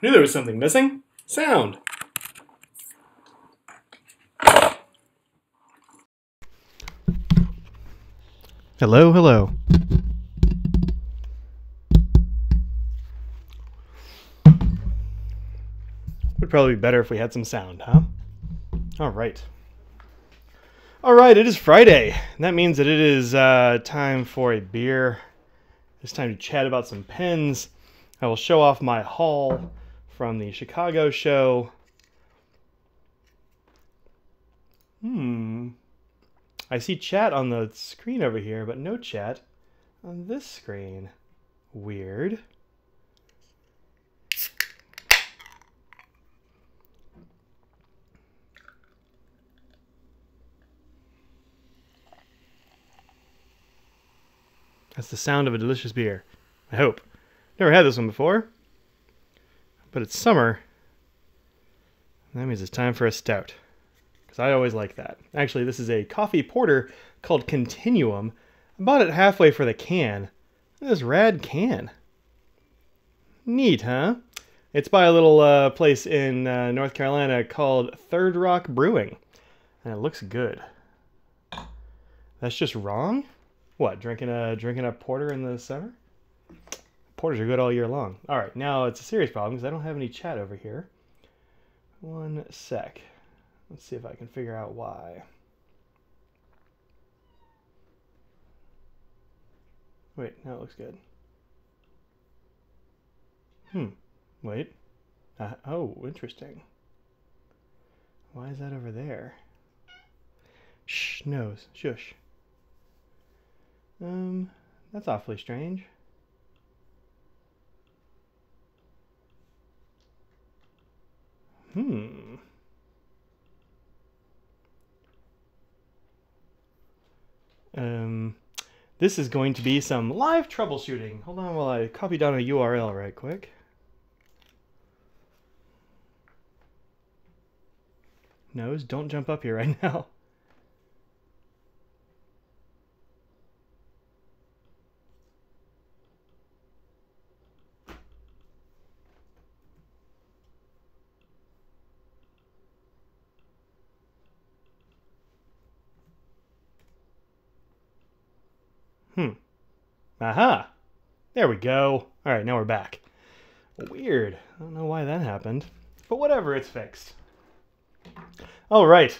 Knew there was something missing. Sound. Hello, hello. Would probably be better if we had some sound, huh? All right. All right, it is Friday, and that means that it is time for a beer. It's time to chat about some pens. I will show off my haul from the Chicago show. I see chat on the screen over here, but no chat on this screen. Weird. That's the sound of a delicious beer. I hope. Never had this one before, but it's summer. That means it's time for a stout, because I always like that. Actually, this is a coffee porter called Continuum. I bought it halfway for the can. This rad can. Neat, huh? It's by a little place in North Carolina called Third Rock Brewing, and it looks good. That's just wrong? What, drinking a porter in the summer? Porters are good all year long. All right, now it's a serious problem because I don't have any chat over here. One sec. Let's see if I can figure out why. Wait, now it looks good. Wait. Oh, interesting. Why is that over there? Shh, nose, shush. That's awfully strange. This is going to be some live troubleshooting. Hold on while I copy down a URL right quick. Nose, don't jump up here right now. Aha! There we go. All right, now we're back. Weird. I don't know why that happened. But whatever, it's fixed. All right.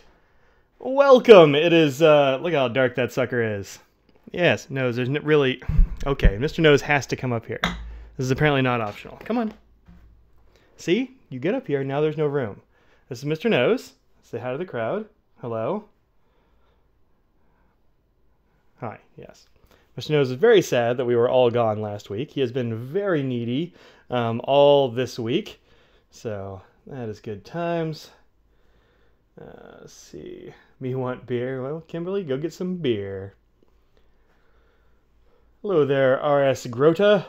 Welcome. It is, look how dark that sucker is. Yes, Nose, there's really... Okay, Mr. Nose has to come up here. This is apparently not optional. Come on. See? You get up here, now there's no room. This is Mr. Nose. Say hi to the crowd. Hello. Hi, yes. Mr. Nose is very sad that we were all gone last week. He has been very needy all this week. So that is good times. Let's see. Me want beer. Well, Kimberly, go get some beer. Hello there, R.S. Grota.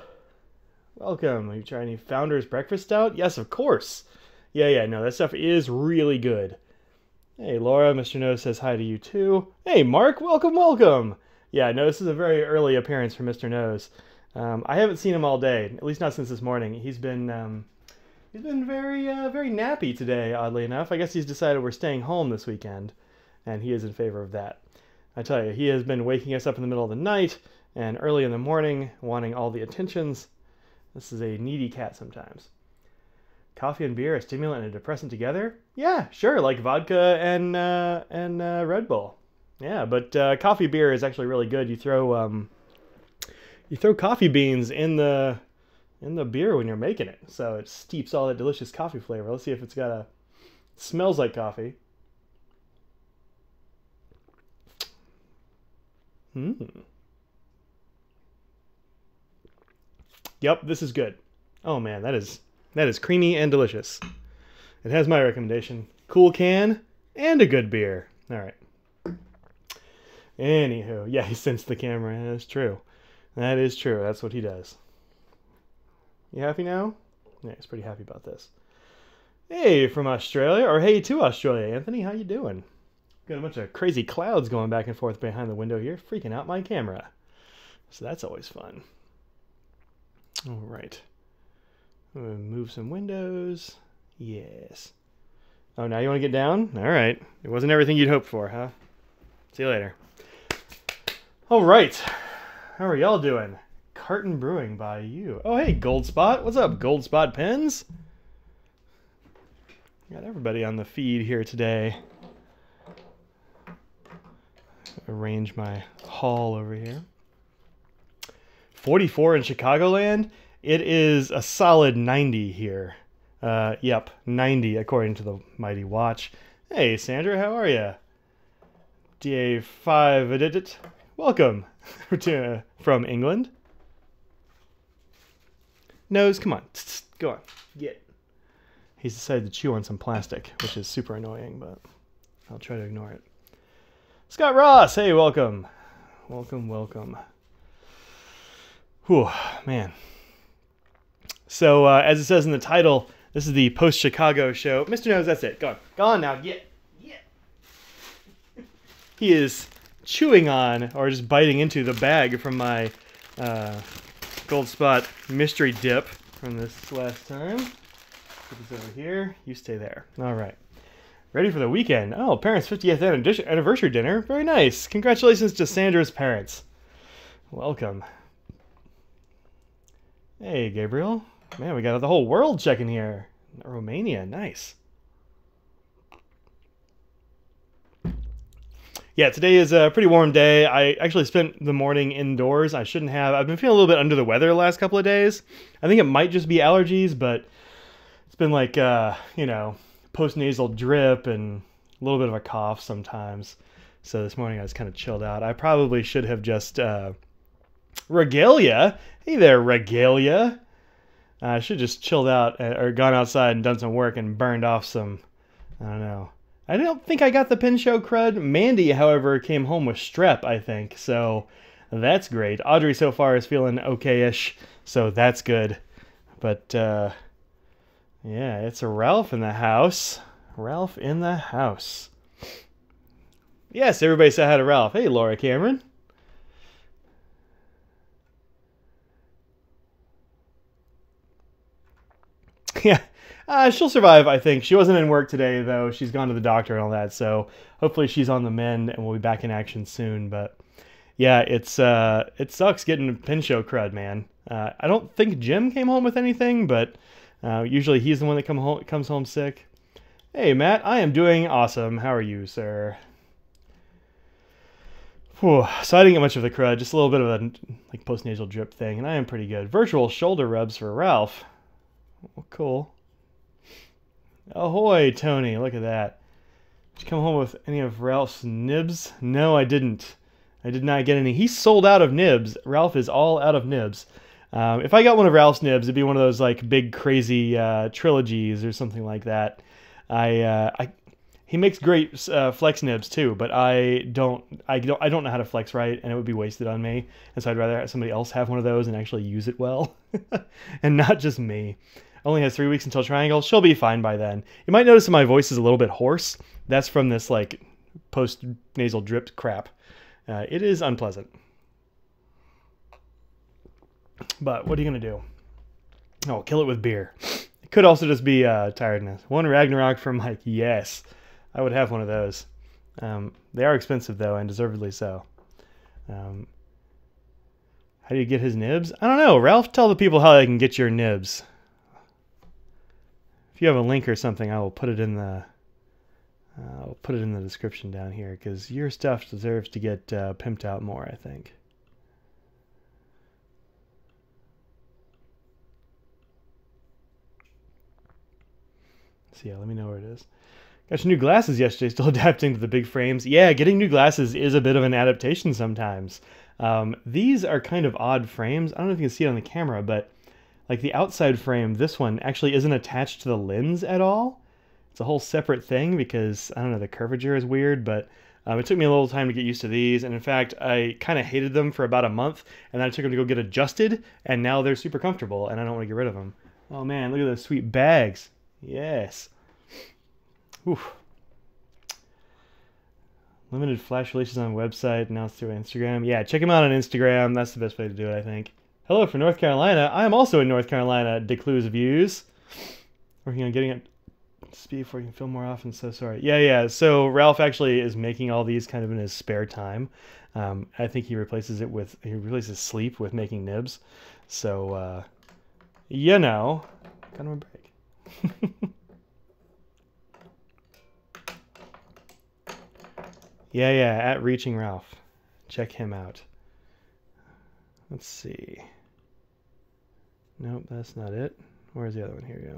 Welcome. Are you trying any Founder's Breakfast Stout? Yes, of course. Yeah, no, that stuff is really good. Hey, Laura, Mr. Nose says hi to you too. Hey, Mark, welcome. Yeah, no, this is a very early appearance for Mr. Nose. I haven't seen him all day, at least not since this morning. He's been very nappy today, oddly enough. I guess he's decided we're staying home this weekend, and he is in favor of that. I tell you, he has been waking us up in the middle of the night and early in the morning, wanting all the attentions. This is a needy cat sometimes. Coffee and beer, a stimulant and a depressant together? Yeah, sure, like vodka and Red Bull. Yeah, but coffee beer is actually really good. You throw coffee beans in the beer when you're making it, so it steeps all that delicious coffee flavor. Let's see if it's got smells like coffee. Yep, this is good. Oh man, that is creamy and delicious. It has my recommendation. Cool can and a good beer. All right. Anywho, yeah, he sensed the camera. That's true. That is true. That's what he does. You happy now? Yeah, he's pretty happy about this. Hey, from Australia, or hey to Australia, Anthony. How you doing? Got a bunch of crazy clouds going back and forth behind the window here, freaking out my camera. So that's always fun. All right. I'm gonna move some windows. Yes. Oh, now you want to get down? All right. It wasn't everything you'd hoped for, huh? See you later. All right. How are y'all doing? Carton Brewing by you. Oh, hey, Gold Spot. What's up, Gold Spot Pens? Got everybody on the feed here today. Arrange my haul over here. 44 in Chicagoland. It is a solid 90 here. Yep, 90 according to the mighty watch. Hey, Sandra, how are you? DA5 edit. Welcome from England. Nose, come on. Go on. Get. He's decided to chew on some plastic, which is super annoying, but I'll try to ignore it. Scott Ross, hey, welcome. Welcome, welcome. Whew, man. So, as it says in the title, this is the post-Chicago show. Mr. Nose, that's it. Go on. Go on now. Get. He is chewing on, or just biting into, the bag from my Gold Spot mystery dip from this last time. Put this over here. You stay there. All right. Ready for the weekend. Oh, parents' 50th anniversary dinner. Very nice. Congratulations to Sandra's parents. Welcome. Hey, Gabriel. Man, we got the whole world checking here. Romania. Nice. Yeah, today is a pretty warm day. I actually spent the morning indoors. I shouldn't have. I've been feeling a little bit under the weather the last couple of days. I think it might just be allergies, but it's been like, you know, post-nasal drip and a little bit of a cough sometimes. So this morning I was kind of chilled out. I probably should have just regalia. Hey there, regalia. I should have just chilled out or gone outside and done some work and burned off some, I don't know. I don't think I got the pin show crud. Mandy, however, came home with strep, I think. So that's great. Audrey so far is feeling okay-ish, so that's good. But, yeah, it's a Ralph in the house. Ralph in the house. Yes, everybody say hi to Ralph. Hey, Laura Cameron. Yeah. She'll survive, I think. She wasn't in work today, though. She's gone to the doctor and all that, so hopefully she's on the mend and we'll be back in action soon. But yeah, it sucks getting pin show crud, man. I don't think Jim came home with anything, but usually he's the one that comes home sick. Hey, Matt, I am doing awesome. How are you, sir? Whew. So I didn't get much of the crud, just a little bit of a like post-nasal drip thing, and I am pretty good. Virtual shoulder rubs for Ralph. Well, cool. Ahoy, Tony. Look at that. Did you come home with any of Ralph's nibs? No, I didn't. I did not get any. He's sold out of nibs. Ralph is all out of nibs. If I got one of Ralph's nibs, it'd be one of those like big crazy trilogies or something like that. He makes great flex nibs too, but I don't know how to flex right, and it would be wasted on me. And so I'd rather have somebody else have one of those and actually use it well, and not just me. Only has 3 weeks until Triangle. She'll be fine by then. You might notice that my voice is a little bit hoarse. That's from this like post-nasal drip crap. It is unpleasant. But what are you going to do? Oh, kill it with beer. It could also just be tiredness. One Ragnarok from Mike. Yes, I would have one of those. They are expensive, though, and deservedly so. How do you get his nibs? I don't know. Ralph, tell the people how they can get your nibs. If you have a link or something, I will put it in the description down here, because your stuff deserves to get pimped out more, I think. So yeah, let me know where it is. Got your new glasses yesterday, still adapting to the big frames. Yeah, getting new glasses is a bit of an adaptation sometimes. These are kind of odd frames. I don't know if you can see it on the camera, but like the outside frame, this one actually isn't attached to the lens at all. It's a whole separate thing because, I don't know, the curvature is weird, but it took me a little time to get used to these. And in fact, I kind of hated them for about a month, and then I took them to go get adjusted, and now they're super comfortable, and I don't want to get rid of them. Oh man, look at those sweet bags. Yes. Oof. Limited flash releases on website, announced through Instagram. Yeah, check them out on Instagram. That's the best way to do it, I think. Hello from North Carolina. I am also in North Carolina, Decluse Views. Working on getting it speed before you can film more often, so sorry. Yeah. So Ralph actually is making all these kind of in his spare time. I think he replaces sleep with making nibs. So, you know, kind of a break. Yeah, at Reaching Ralph. Check him out. Let's see. Nope, that's not it. Where's the other one? Here we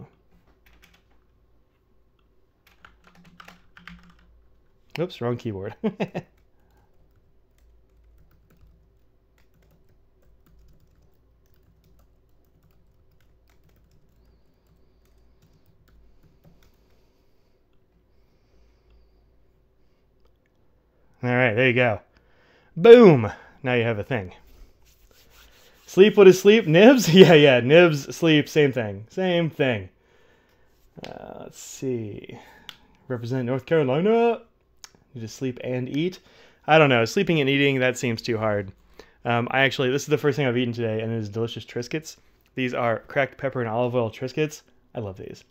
go. Oops, wrong keyboard. All right, there you go. Boom! Now you have a thing. Sleep, what is sleep? Nibs? Yeah, nibs, sleep, same thing. Same thing. Let's see. Represent North Carolina. You just sleep and eat. I don't know. Sleeping and eating, that seems too hard. This is the first thing I've eaten today, and it is delicious Triscuits. These are cracked pepper and olive oil Triscuits. I love these.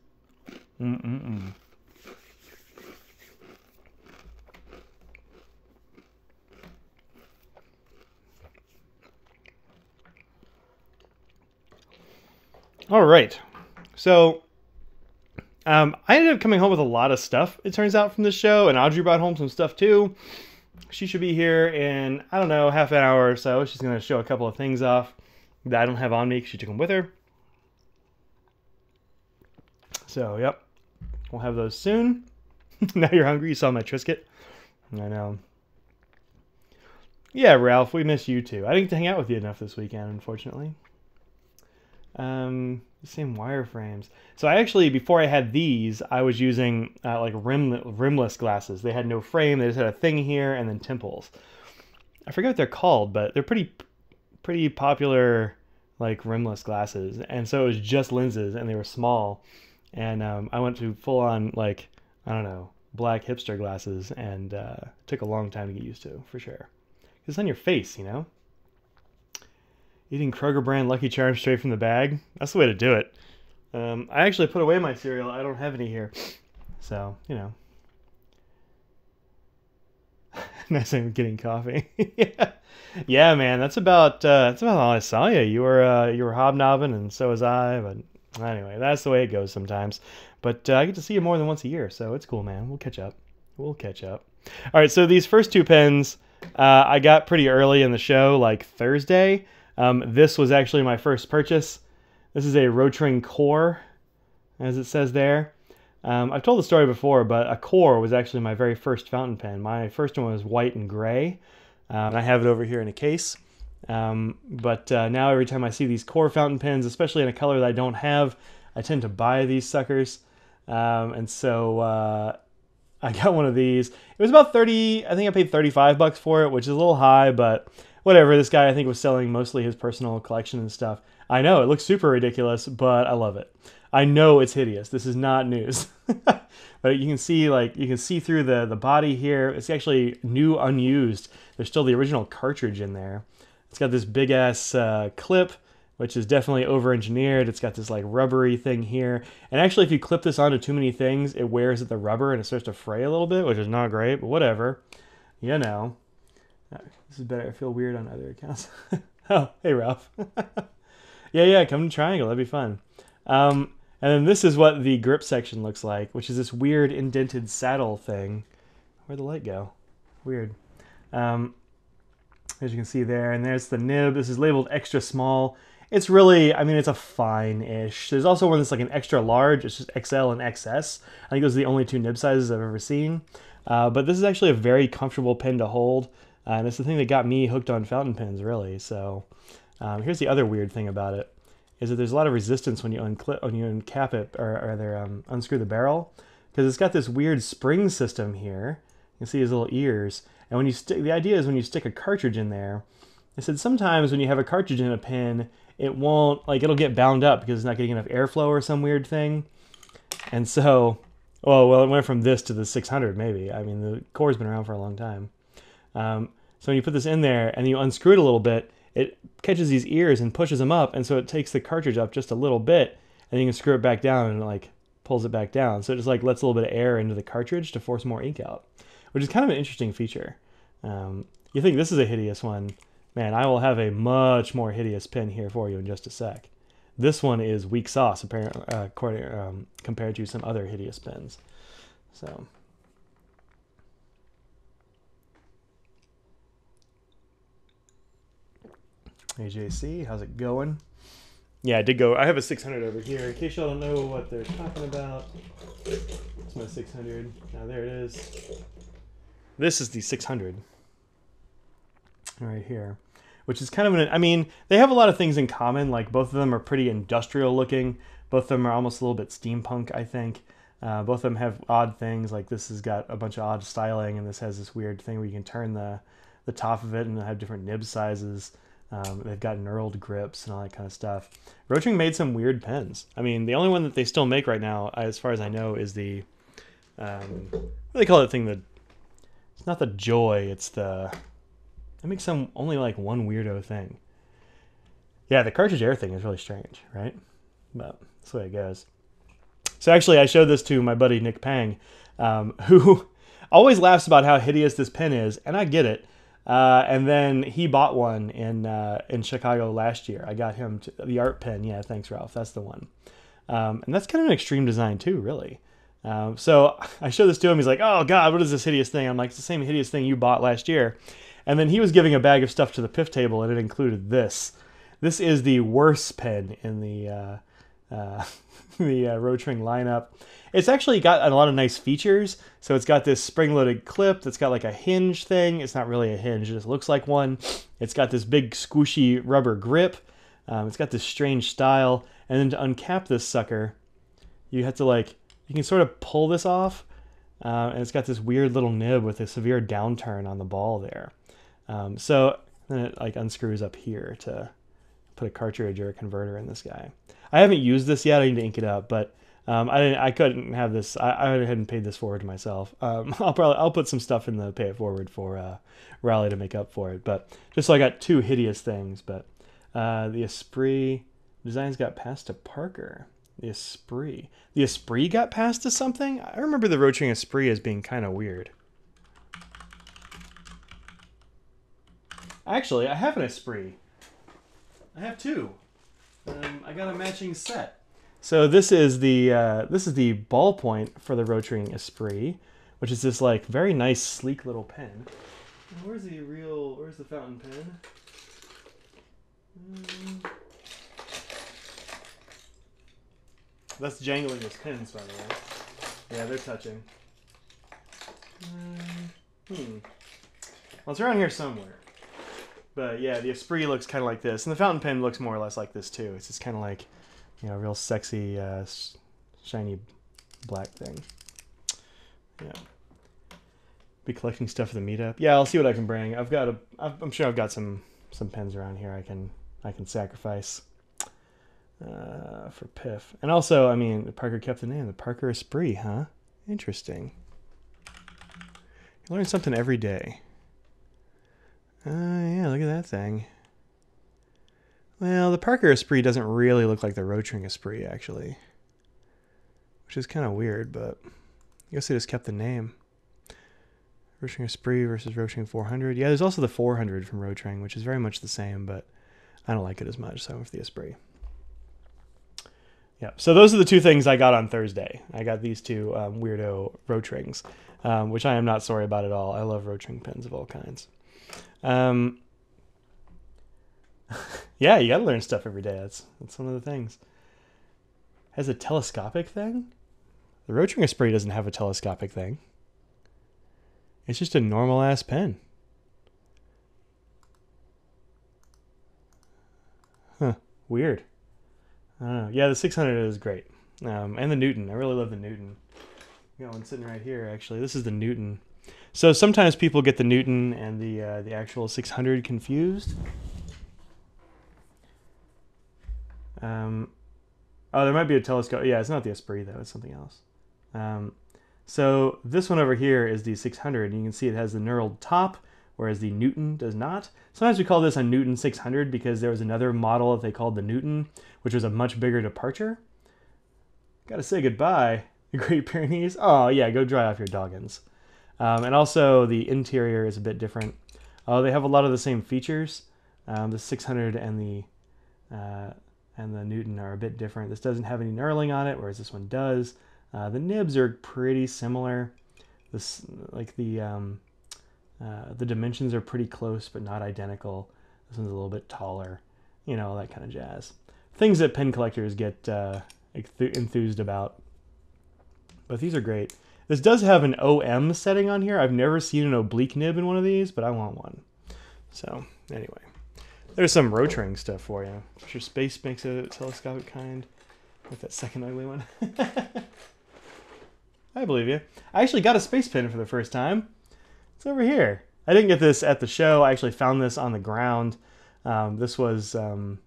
All right. So, I ended up coming home with a lot of stuff, it turns out, from this show, and Audrey brought home some stuff too. She should be here in, I don't know, half an hour or so. She's going to show a couple of things off that I don't have on me because she took them with her. So, yep. We'll have those soon. Now you're hungry. You saw my Triscuit. I know. Yeah, Ralph, we miss you too. I didn't get to hang out with you enough this weekend, unfortunately. The same wireframes. So I actually, before I had these, I was using like rimless glasses. They had no frame. They just had a thing here and then temples. I forget what they're called, but they're pretty popular, like rimless glasses. And so it was just lenses, and they were small. And I went to full on, like, I don't know, black hipster glasses, and took a long time to get used to, for sure. It's on your face, you know. Eating Kroger brand Lucky Charms straight from the bag. That's the way to do it. I actually put away my cereal. I don't have any here. So, you know. Nice, I'm getting coffee. Yeah, man. That's about all I saw you. You were hobnobbing, and so was I. But anyway, that's the way it goes sometimes. But I get to see you more than once a year, so it's cool, man. We'll catch up. All right, so these first two pens I got pretty early in the show, like Thursday. This was actually my first purchase. This is a Rotring core, as it says there. I've told the story before, but a core was actually my very first fountain pen. My first one was white and gray. I have it over here in a case. But now every time I see these core fountain pens, especially in a color that I don't have, I tend to buy these suckers. And so I got one of these. It was about 30, I think I paid $35 for it, which is a little high, but whatever. This guy, I think, was selling mostly his personal collection and stuff. I know, it looks super ridiculous, but I love it. I know it's hideous. This is not news. But you can see through the body here. It's actually new, unused. There's still the original cartridge in there. It's got this big ass clip, which is definitely over-engineered. It's got this like rubbery thing here. And actually, if you clip this onto too many things, it wears at the rubber and it starts to fray a little bit, which is not great, but whatever. You know. This is better. I feel weird on other accounts. Oh, hey, Ralph. Yeah, come to Triangle. That'd be fun. And then this is what the grip section looks like, which is this weird indented saddle thing. Where'd the light go? Weird. As you can see there, and there's the nib. This is labeled extra small. It's really, I mean, it's a fine-ish. There's also one that's like an extra large. It's just XL and XS. I think those are the only two nib sizes I've ever seen. But this is actually a very comfortable pen to hold. And it's the thing that got me hooked on fountain pens, really. So here's the other weird thing about it, is that there's a lot of resistance when you uncap it, or rather unscrew the barrel, because it's got this weird spring system here. You can see his little ears. And when you the idea is when you stick a cartridge in there, I said sometimes when you have a cartridge in a pen, it won't, like, it'll get bound up because it's not getting enough airflow or some weird thing. And so, well, it went from this to the 600 maybe. I mean, the core's been around for a long time. So when you put this in there and you unscrew it a little bit, it catches these ears and pushes them up, and so it takes the cartridge up just a little bit, and you can screw it back down and it like pulls it back down. So it just like lets a little bit of air into the cartridge to force more ink out, which is kind of an interesting feature. You think this is a hideous one. Man, I will have a much more hideous pen here for you in just a sec. This one is weak sauce compared to some other hideous pens. So, AJC, how's it going? Yeah, I did go. I have a 600 over here. In case y'all don't know what they're talking about, it's my 600. Now there it is. This is the 600 right here, which is kind of an. I mean, they have a lot of things in common. Like both of them are pretty industrial looking. Both of them are almost a little bit steampunk, I think. Both of them have odd things. Like this has got a bunch of odd styling, and this has this weird thing where you can turn the top of it and have different nib sizes. They've got knurled grips and all that kind of stuff. Rotring made some weird pens. I mean, the only one that they still make right now, as far as I know, is the what do they call that thing? It's not the Joy. It's the they make some only like one weirdo thing. Yeah, the cartridge air thing is really strange, right? But that's the way it goes. So actually, I showed this to my buddy Nick Pang, who always laughs about how hideous this pen is, and I get it. And then he bought one in Chicago last year. I got him the art pen. Yeah, thanks, Ralph. That's the one. And that's kind of an extreme design too, really. So I showed this to him. He's like, "Oh God, what is this hideous thing?" I'm like, "It's the same hideous thing you bought last year." And then he was giving a bag of stuff to the PIF table, and it included this. This is the worst pen in the Rotring lineup. It's actually got a lot of nice features. So it's got this spring-loaded clip that's got like a hinge thing. It's not really a hinge, it just looks like one. It's got this big squishy rubber grip. It's got this strange style. And then to uncap this sucker, you have to like, you can sort of pull this off. And it's got this weird little nib with a severe downturn on the ball there. So then it like unscrews up here to put a cartridge or a converter in this guy. I haven't used this yet. I need to ink it up, but I couldn't have this. I hadn't paid this forward to myself. I'll put some stuff in the pay it forward for Raleigh to make up for it. But just so I got two hideous things. But the Esprit designs got passed to Parker. The Esprit got passed to something. I remember the Rotring Esprit as being kind of weird. Actually, I have an Esprit. I have two. I got a matching set. So this is the ballpoint for the Rotring Esprit, which is this like very nice, sleek little pen. Where's the fountain pen? That's jangling his pins, by the way. Yeah, they're touching. Well, it's around here somewhere. But yeah, the Esprit looks kind of like this, and the fountain pen looks more or less like this too. It's just kind of like, you know, real sexy, shiny black thing. Yeah. Be collecting stuff for the meetup. Yeah, I'll see what I can bring. I'm sure I've got some pens around here I can sacrifice for PIF. And also, I mean, Parker kept the name, the Parker Esprit, huh? Interesting. You learn something every day. Yeah, look at that thing. Well, the Parker Esprit doesn't really look like the Rotring Esprit, actually. Which is kind of weird, but I guess they just kept the name. Rotring Esprit versus Rotring 400. Yeah, there's also the 400 from Rotring, which is very much the same, but I don't like it as much, so I went for the Esprit. Yeah, so those are the two things I got on Thursday. I got these two weirdo Rotrings, which I am not sorry about at all. I love Rotring pens of all kinds. Yeah, you gotta learn stuff every day. That's one of the things. Has a telescopic thing? The Rotring Esprit doesn't have a telescopic thing. It's just a normal ass pen. Huh. Weird. I don't know. Yeah, the 600 is great. And the Newton. I really love the Newton. Got one sitting right here, actually. This is the Newton. So sometimes people get the Newton and the actual 600 confused. Oh, there might be a telescope. Yeah, it's not the Esprit, though. It's something else. So this one over here is the 600. And you can see it has the knurled top whereas the Newton does not. Sometimes we call this a Newton 600 because there was another model that they called the Newton, which was a much bigger departure. Gotta say goodbye, the Great Pyrenees. Oh yeah, go dry off your doggins. And also the interior is a bit different. Oh, they have a lot of the same features. The 600 and the Newton are a bit different. This doesn't have any knurling on it, whereas this one does. The nibs are pretty similar. The dimensions are pretty close, but not identical. This one's a little bit taller. You know, that kind of jazz. Things that pen collectors get enthused about. But these are great. This does have an OM setting on here. I've never seen an oblique nib in one of these, but I want one. So, anyway. There's some Rotring stuff for you. Your space makes a telescopic kind. Like that second ugly one. I believe you. I actually got a space pen for the first time. It's over here. I didn't get this at the show. I actually found this on the ground. This was in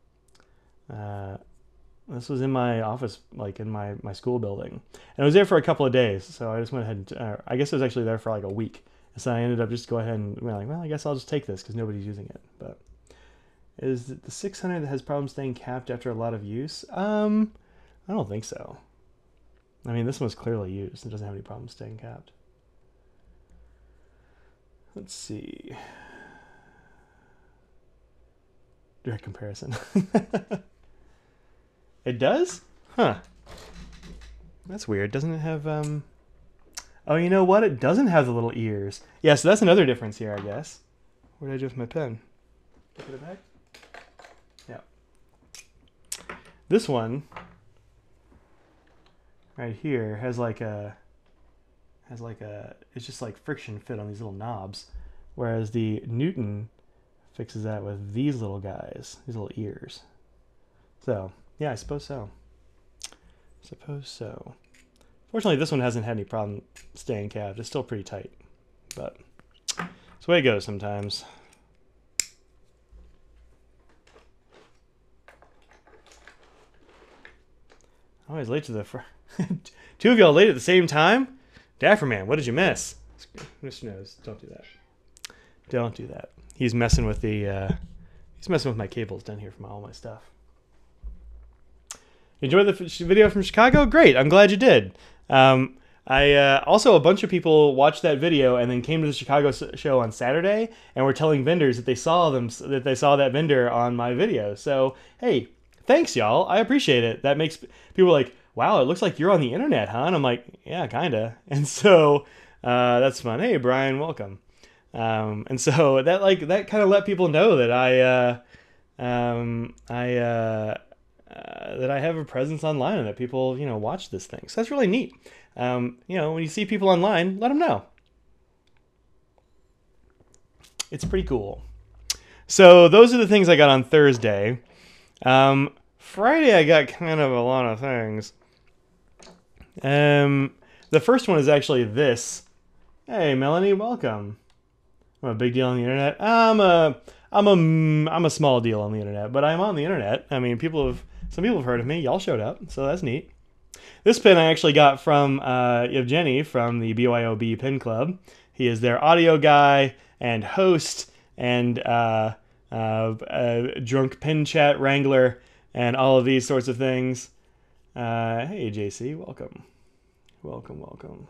my office, like in my school building. And it was there for a couple of days. So I just went ahead and, I guess it was actually there for like a week. So I ended up just go ahead and being like, well, I guess I'll just take this because nobody's using it. But is it the 600 that has problems staying capped after a lot of use? I don't think so. I mean, this one's clearly used. It doesn't have any problems staying capped. Let's see. Direct comparison. It does? Huh. That's weird. Doesn't it have, Oh, you know what? It doesn't have the little ears. Yeah, so that's another difference here, I guess. What did I do with my pen? Put it back? Yeah. This one right here has like a it's just like friction fit on these little knobs, whereas the Newton fixes that with these little guys, these little ears. So yeah, I suppose so. Fortunately, this one hasn't had any problem staying capped. It's still pretty tight, but it's the way it goes sometimes. Always late to the two of y'all late at the same time? Dafferman, what did you miss? Mr. Nose, don't do that. Don't do that. He's messing with the he's messing with my cables down here from all my stuff. Enjoy the video from Chicago? Great, I'm glad you did. Also, a bunch of people watched that video and then came to the Chicago show on Saturday and were telling vendors that they saw that vendor on my video. So, hey, thanks, y'all. I appreciate it. That makes people like, wow, it looks like you're on the internet, huh? And I'm like, yeah, kinda. And so that's fun. Hey, Brian, welcome. And so that kind of let people know that that I have a presence online and that people, watch this thing. So that's really neat. When you see people online, let them know. It's pretty cool. So those are the things I got on Thursday. Friday I got kind of a lot of things. The first one is actually this. Hey, Melanie, welcome. I'm a big deal on the internet. I'm a small deal on the internet, but I'm on the internet. I mean, some people have heard of me. Y'all showed up, so that's neat. This pin I actually got from Evgeny from the BYOB Pin Club. He is their audio guy and host and drunk pin chat wrangler and all of these sorts of things. Hey, JC, welcome. Welcome.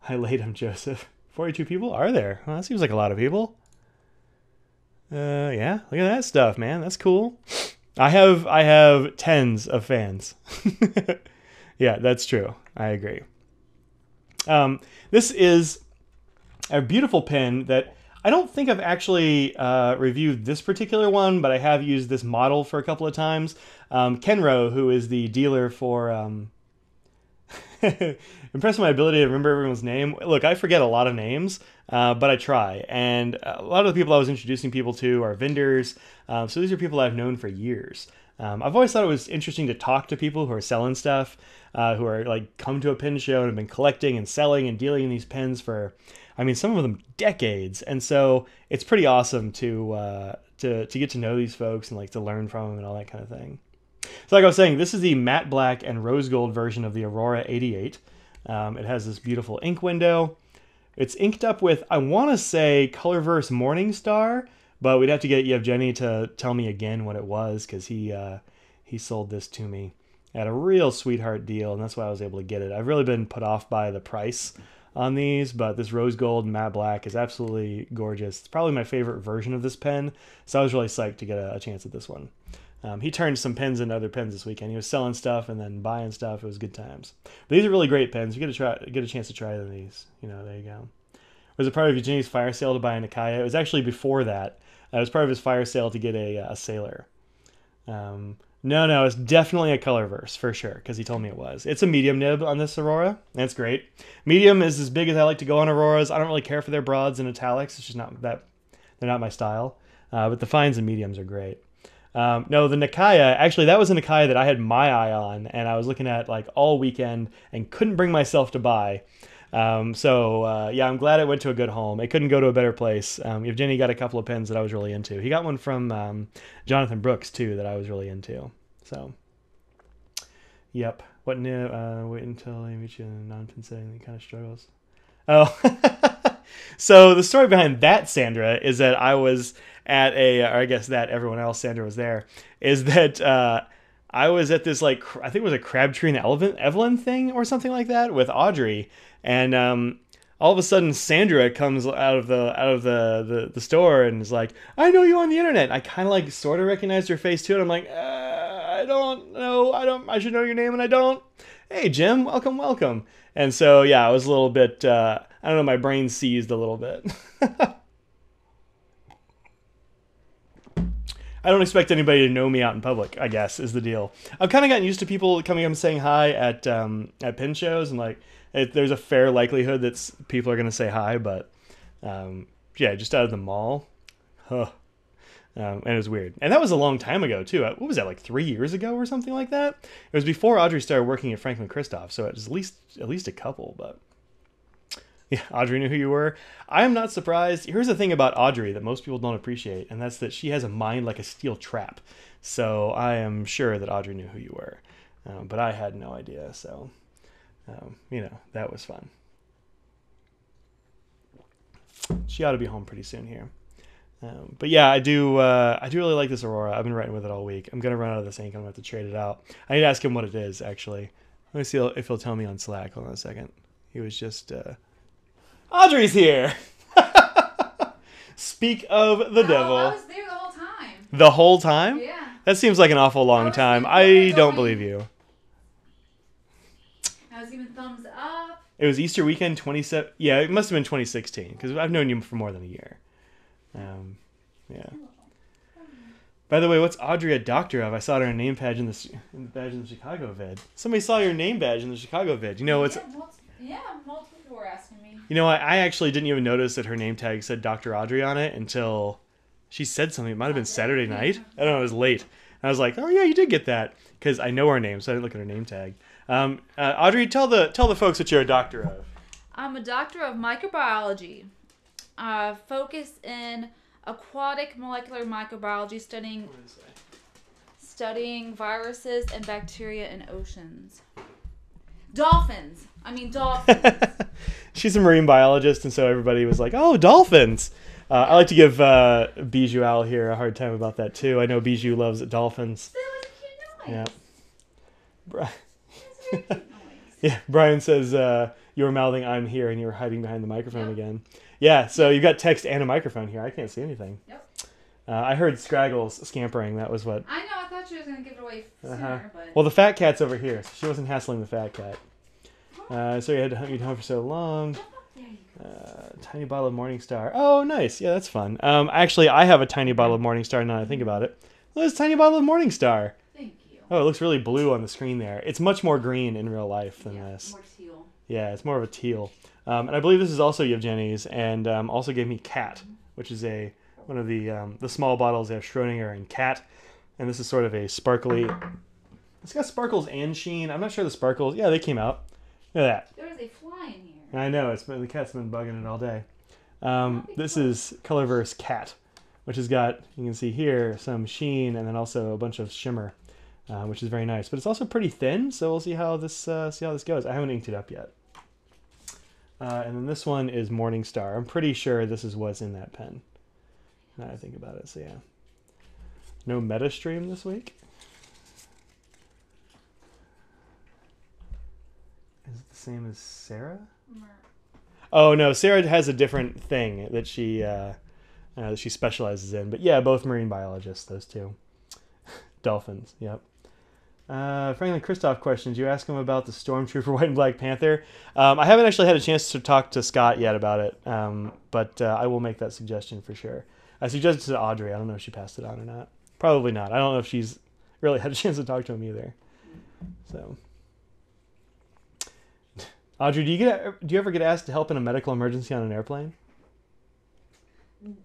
Hi, Latham Joseph. 42 people? Are there? Well, that seems like a lot of people. Yeah, look at that stuff, man. That's cool. I have tens of fans. Yeah, that's true. I agree. This is a beautiful pin that I don't think I've actually reviewed this particular one, but I have used this model for a couple of times. Kenro, who is the dealer for... impressed with my ability to remember everyone's name. Look, I forget a lot of names, but I try. And a lot of the people I was introducing people to are vendors. So these are people I've known for years. I've always thought it was interesting to talk to people who are selling stuff, who are like come to a pin show and have been collecting and selling and dealing in these pins for, I mean, some of them decades. And so it's pretty awesome to get to know these folks and like to learn from them and all that kind of thing. So like I was saying, this is the matte black and rose gold version of the Aurora 88. It has this beautiful ink window. It's inked up with, I want to say, Colorverse Morningstar, but we'd have to get Yevgeny to tell me again what it was, because he sold this to me at a real sweetheart deal, and that's why I was able to get it. I've really been put off by the price on these, but this rose gold and matte black is absolutely gorgeous. It's probably my favorite version of this pen, so I was really psyched to get a chance at this one. He turned some pens into other pens this weekend. He was selling stuff and then buying stuff. It was good times. But these are really great pens. You get a chance to try these. There you go. Was it part of Eugenie's fire sale to buy a Nikaya? It was actually before that. It was part of his fire sale to get a Sailor. No, it's definitely a Colorverse for sure, because he told me it was. It's a medium nib on this Aurora. That's great. Medium is as big as I like to go on Auroras. I don't really care for their broads and italics. It's just not that, they're not my style. But the fines and mediums are great. No, the Nikaya, actually that was a Nikaya that I had my eye on, and I was looking at like all weekend and couldn't bring myself to buy. Yeah, I'm glad it went to a good home. It couldn't go to a better place. Evgeny got a couple of pens that I was really into. He got one from Jonathan Brooks too that I was really into. So, yep. What new? Wait until I meet you in a non-pen setting that kind of struggles. Oh, so the story behind that, Sandra, is that I was at or I guess that everyone else, Sandra was there, is that I was at this, like, I think it was a Crabtree and Evelyn thing or something like that with Audrey, and all of a sudden Sandra comes out of the store and is like, I know you on the internet. I kind of like sort of recognized her face too, and I'm like, I don't know, I should know your name and I don't. Hey Jim, welcome. And so yeah, I was a little bit, I don't know, my brain seized a little bit. I don't expect anybody to know me out in public, I guess, is the deal. I've kind of gotten used to people coming up and saying hi at pen shows, and like there's a fair likelihood that people are going to say hi, but yeah, just out of the mall. Huh. And it was weird. And that was a long time ago, too. What was that, like 3 years ago or something like that? It was before Audrey started working at Franklin Christoph, so it was at least a couple, but... Yeah, Audrey knew who you were. I am not surprised. Here's the thing about Audrey that most people don't appreciate, and that's that she has a mind like a steel trap. So I am sure that Audrey knew who you were. But I had no idea, so, that was fun. She ought to be home pretty soon here. But yeah, I do really like this Aurora. I've been writing with it all week. I'm going to run out of this ink. I'm going to have to trade it out. I need to ask him what it is, actually. Let me see if he'll tell me on Slack. Hold on a second. He was just... Audrey's here! Speak of the devil. I was there the whole time. The whole time? Yeah. That seems like an awful long time. I don't believe you. I was giving thumbs up. It was Easter weekend 27... Yeah, it must have been 2016, because I've known you for more than a year. Yeah. By the way, what's Audrey a doctor of? I saw her name badge in the Chicago vid. Somebody saw your name badge in the Chicago vid. You know, it's... Yeah, multiple people were asking me. You know, I actually didn't even notice that her name tag said Dr. Audrey on it until she said something. It might have been Saturday night. I don't know, it was late. And I was like, oh yeah, you did get that. Because I know her name, so I didn't look at her name tag. Audrey, tell the folks what you're a doctor of. I'm a doctor of microbiology. Focus in aquatic molecular microbiology, studying viruses and bacteria in oceans. Dolphins. She's a marine biologist, and so everybody was like, oh, dolphins. I like to give Bijou Al here a hard time about that, too. I know Bijou loves dolphins. That was a cute noise. Yeah. Yeah, Brian says you were mouthing I'm here, and you were hiding behind the microphone again. Yeah, so you've got text and a microphone here. I can't see anything. Yep. I heard Scraggles scampering. That was what... I know, I thought she was going to give it away sooner, but... Well, the fat cat's over here, so she wasn't hassling the fat cat. So you had to hunt me down for so long. Tiny bottle of Morningstar. Oh, nice. Yeah, that's fun. Actually, I have a tiny bottle of Morningstar now that I think about it. Well, there's a tiny bottle of Morningstar. Thank you. Oh, it looks really blue on the screen there. It's much more green in real life than this. More teal. Yeah, it's more of a teal. And I believe this is also Yevgeny's, and also gave me Cat, which is one of the small bottles. They have Schrodinger and Cat, and this is sort of a sparkly... It's got sparkles and sheen. I'm not sure the sparkles... Yeah, they came out. Look at that. There's a fly in here. I know, the cat's been bugging it all day. This is Colorverse Cat, which has got, you can see here, some sheen and then also a bunch of shimmer, which is very nice. But it's also pretty thin, so we'll see how this goes. I haven't inked it up yet. And then this one is Morningstar. I'm pretty sure this is what's in that pen. Now I think about it, so yeah. No meta stream this week. Is it the same as Sarah? Oh no, Sarah has a different thing that she specializes in. But yeah, both marine biologists, those two. Dolphins, yep. Franklin Christoph questions. You ask him about the Stormtrooper White and Black Panther. I haven't actually had a chance to talk to Scott yet about it, but I will make that suggestion for sure. I suggested to Audrey. I don't know if she passed it on or not. Probably not. I don't know if she's really had a chance to talk to him either. So, Audrey, do you ever get asked to help in a medical emergency on an airplane?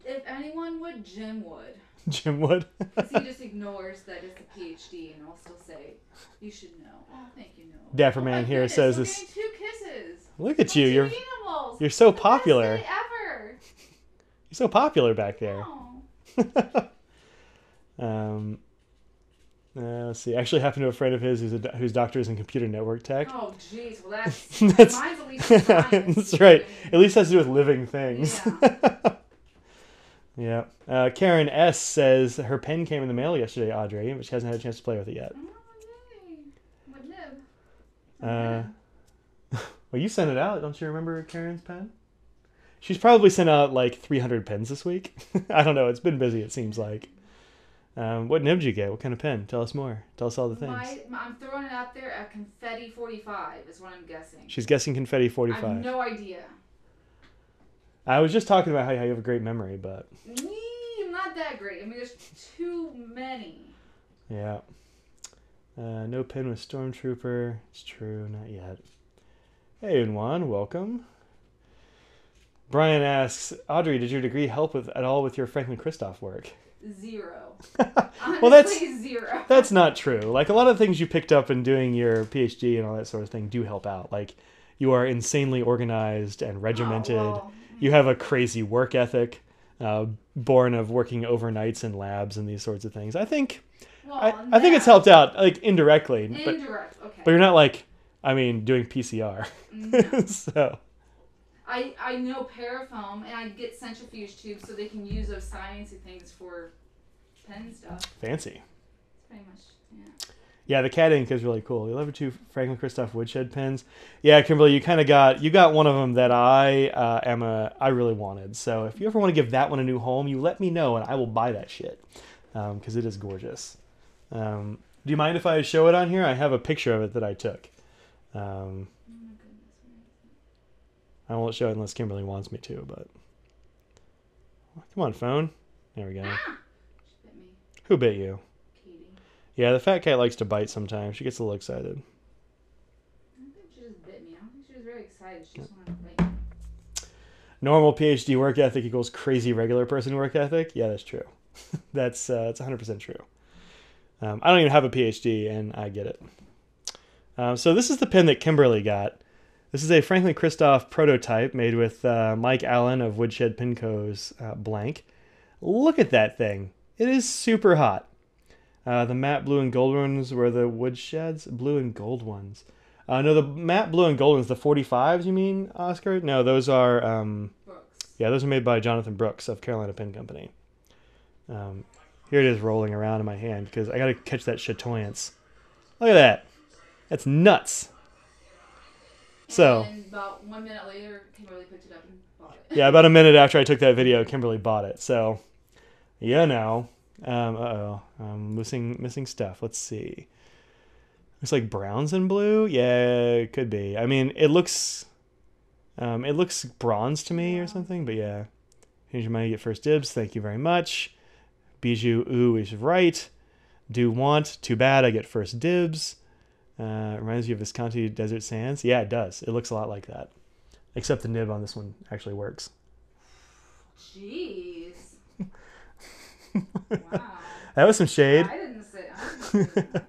If anyone would, Jim would. Jim would? Because he just ignores that it's a PhD, and I'll still say, you should know. Oh, thank you, no. Dapper Man here says this. We're getting 2 kisses. Look at you. You're so popular. Best day ever. You're so popular back there. Oh. Let's see. I actually happen to a friend of his whose doctor is in computer network tech. Oh, jeez. Well, that's mine's at least science. That's right. At least has to do with living things. Yeah. Yeah. Karen S. says her pen came in the mail yesterday, Audrey, but she hasn't had a chance to play with it yet. Oh, yay. What nib? Well, you sent it out. Don't you remember Karen's pen? She's probably sent out like 300 pens this week. I don't know. It's been busy, it seems like. What nib did you get? What kind of pen? Tell us more. Tell us all the things. I'm throwing it out there. A confetti 45 is what I'm guessing. She's guessing confetti 45. I have no idea. I was just talking about how you have a great memory, but... I'm not that great. I mean, there's too many. Yeah. No pen with Stormtrooper. It's true, not yet. Hey, Unwan, welcome. Brian asks, Audrey, did your degree help at all with your Franklin Christoph work? 0. Well, that's 0. That's not true. Like, a lot of things you picked up in doing your PhD and all that sort of thing do help out. Like, you are insanely organized and regimented. Oh, well. You have a crazy work ethic, born of working overnights in labs and these sorts of things. I think, I think it's helped out, like, indirectly. Indirect, okay. But you're not like, doing PCR. No. So. I know parafoam, and I get centrifuge tubes so they can use those sciencey things for pen stuff. Fancy. Pretty much, yeah. Yeah, the cat ink is really cool. You'll have 2 Franklin Christoph Woodshed pens. Yeah, Kimberly, you got one of them that I really wanted. So if you ever want to give that one a new home, you let me know and I will buy that shit because it is gorgeous. Do you mind if I show it on here? I have a picture of it that I took. Oh my goodness. I won't show it unless Kimberly wants me to, but come on, phone. There we go. Ah! She bit me. Who bit you? Katie. Yeah, the fat cat likes to bite sometimes. She gets a little excited. I don't think she just bit me. I don't think she was very excited. She just wanted to bite me. Normal PhD work ethic equals crazy regular person work ethic. Yeah, that's true. That's 100% true. I don't even have a PhD, and I get it. So this is the pen that Kimberly got. This is a Franklin Christoph prototype made with Mike Allen of Woodshed Pinco's blank. Look at that thing. It is super hot. The matte blue and gold ones were the Woodsheds. Blue and gold ones. No, the matte blue and gold ones, the 45s, you mean, Oscar? No, those are... Brooks. Yeah, those are made by Jonathan Brooks of Carolina Pen Company. Here it is rolling around in my hand because I got to catch that chatoyance. Look at that. That's nuts. So... And about 1 minute later, Kimberly picked it up and bought it. Yeah, about a minute after I took that video, Kimberly bought it. So, missing stuff. Let's see. Looks like browns and blue. Yeah, it could be. I mean, it looks bronze to me or something. But yeah, here's your money. Get first dibs. Thank you very much. Bijou, ooh is right. Do want. Too bad. I get first dibs. Reminds you of Visconti Desert Sands. Yeah, it does. It looks a lot like that. Except the nib on this one actually works. Jeez. Wow. That was some shade. I didn't say that.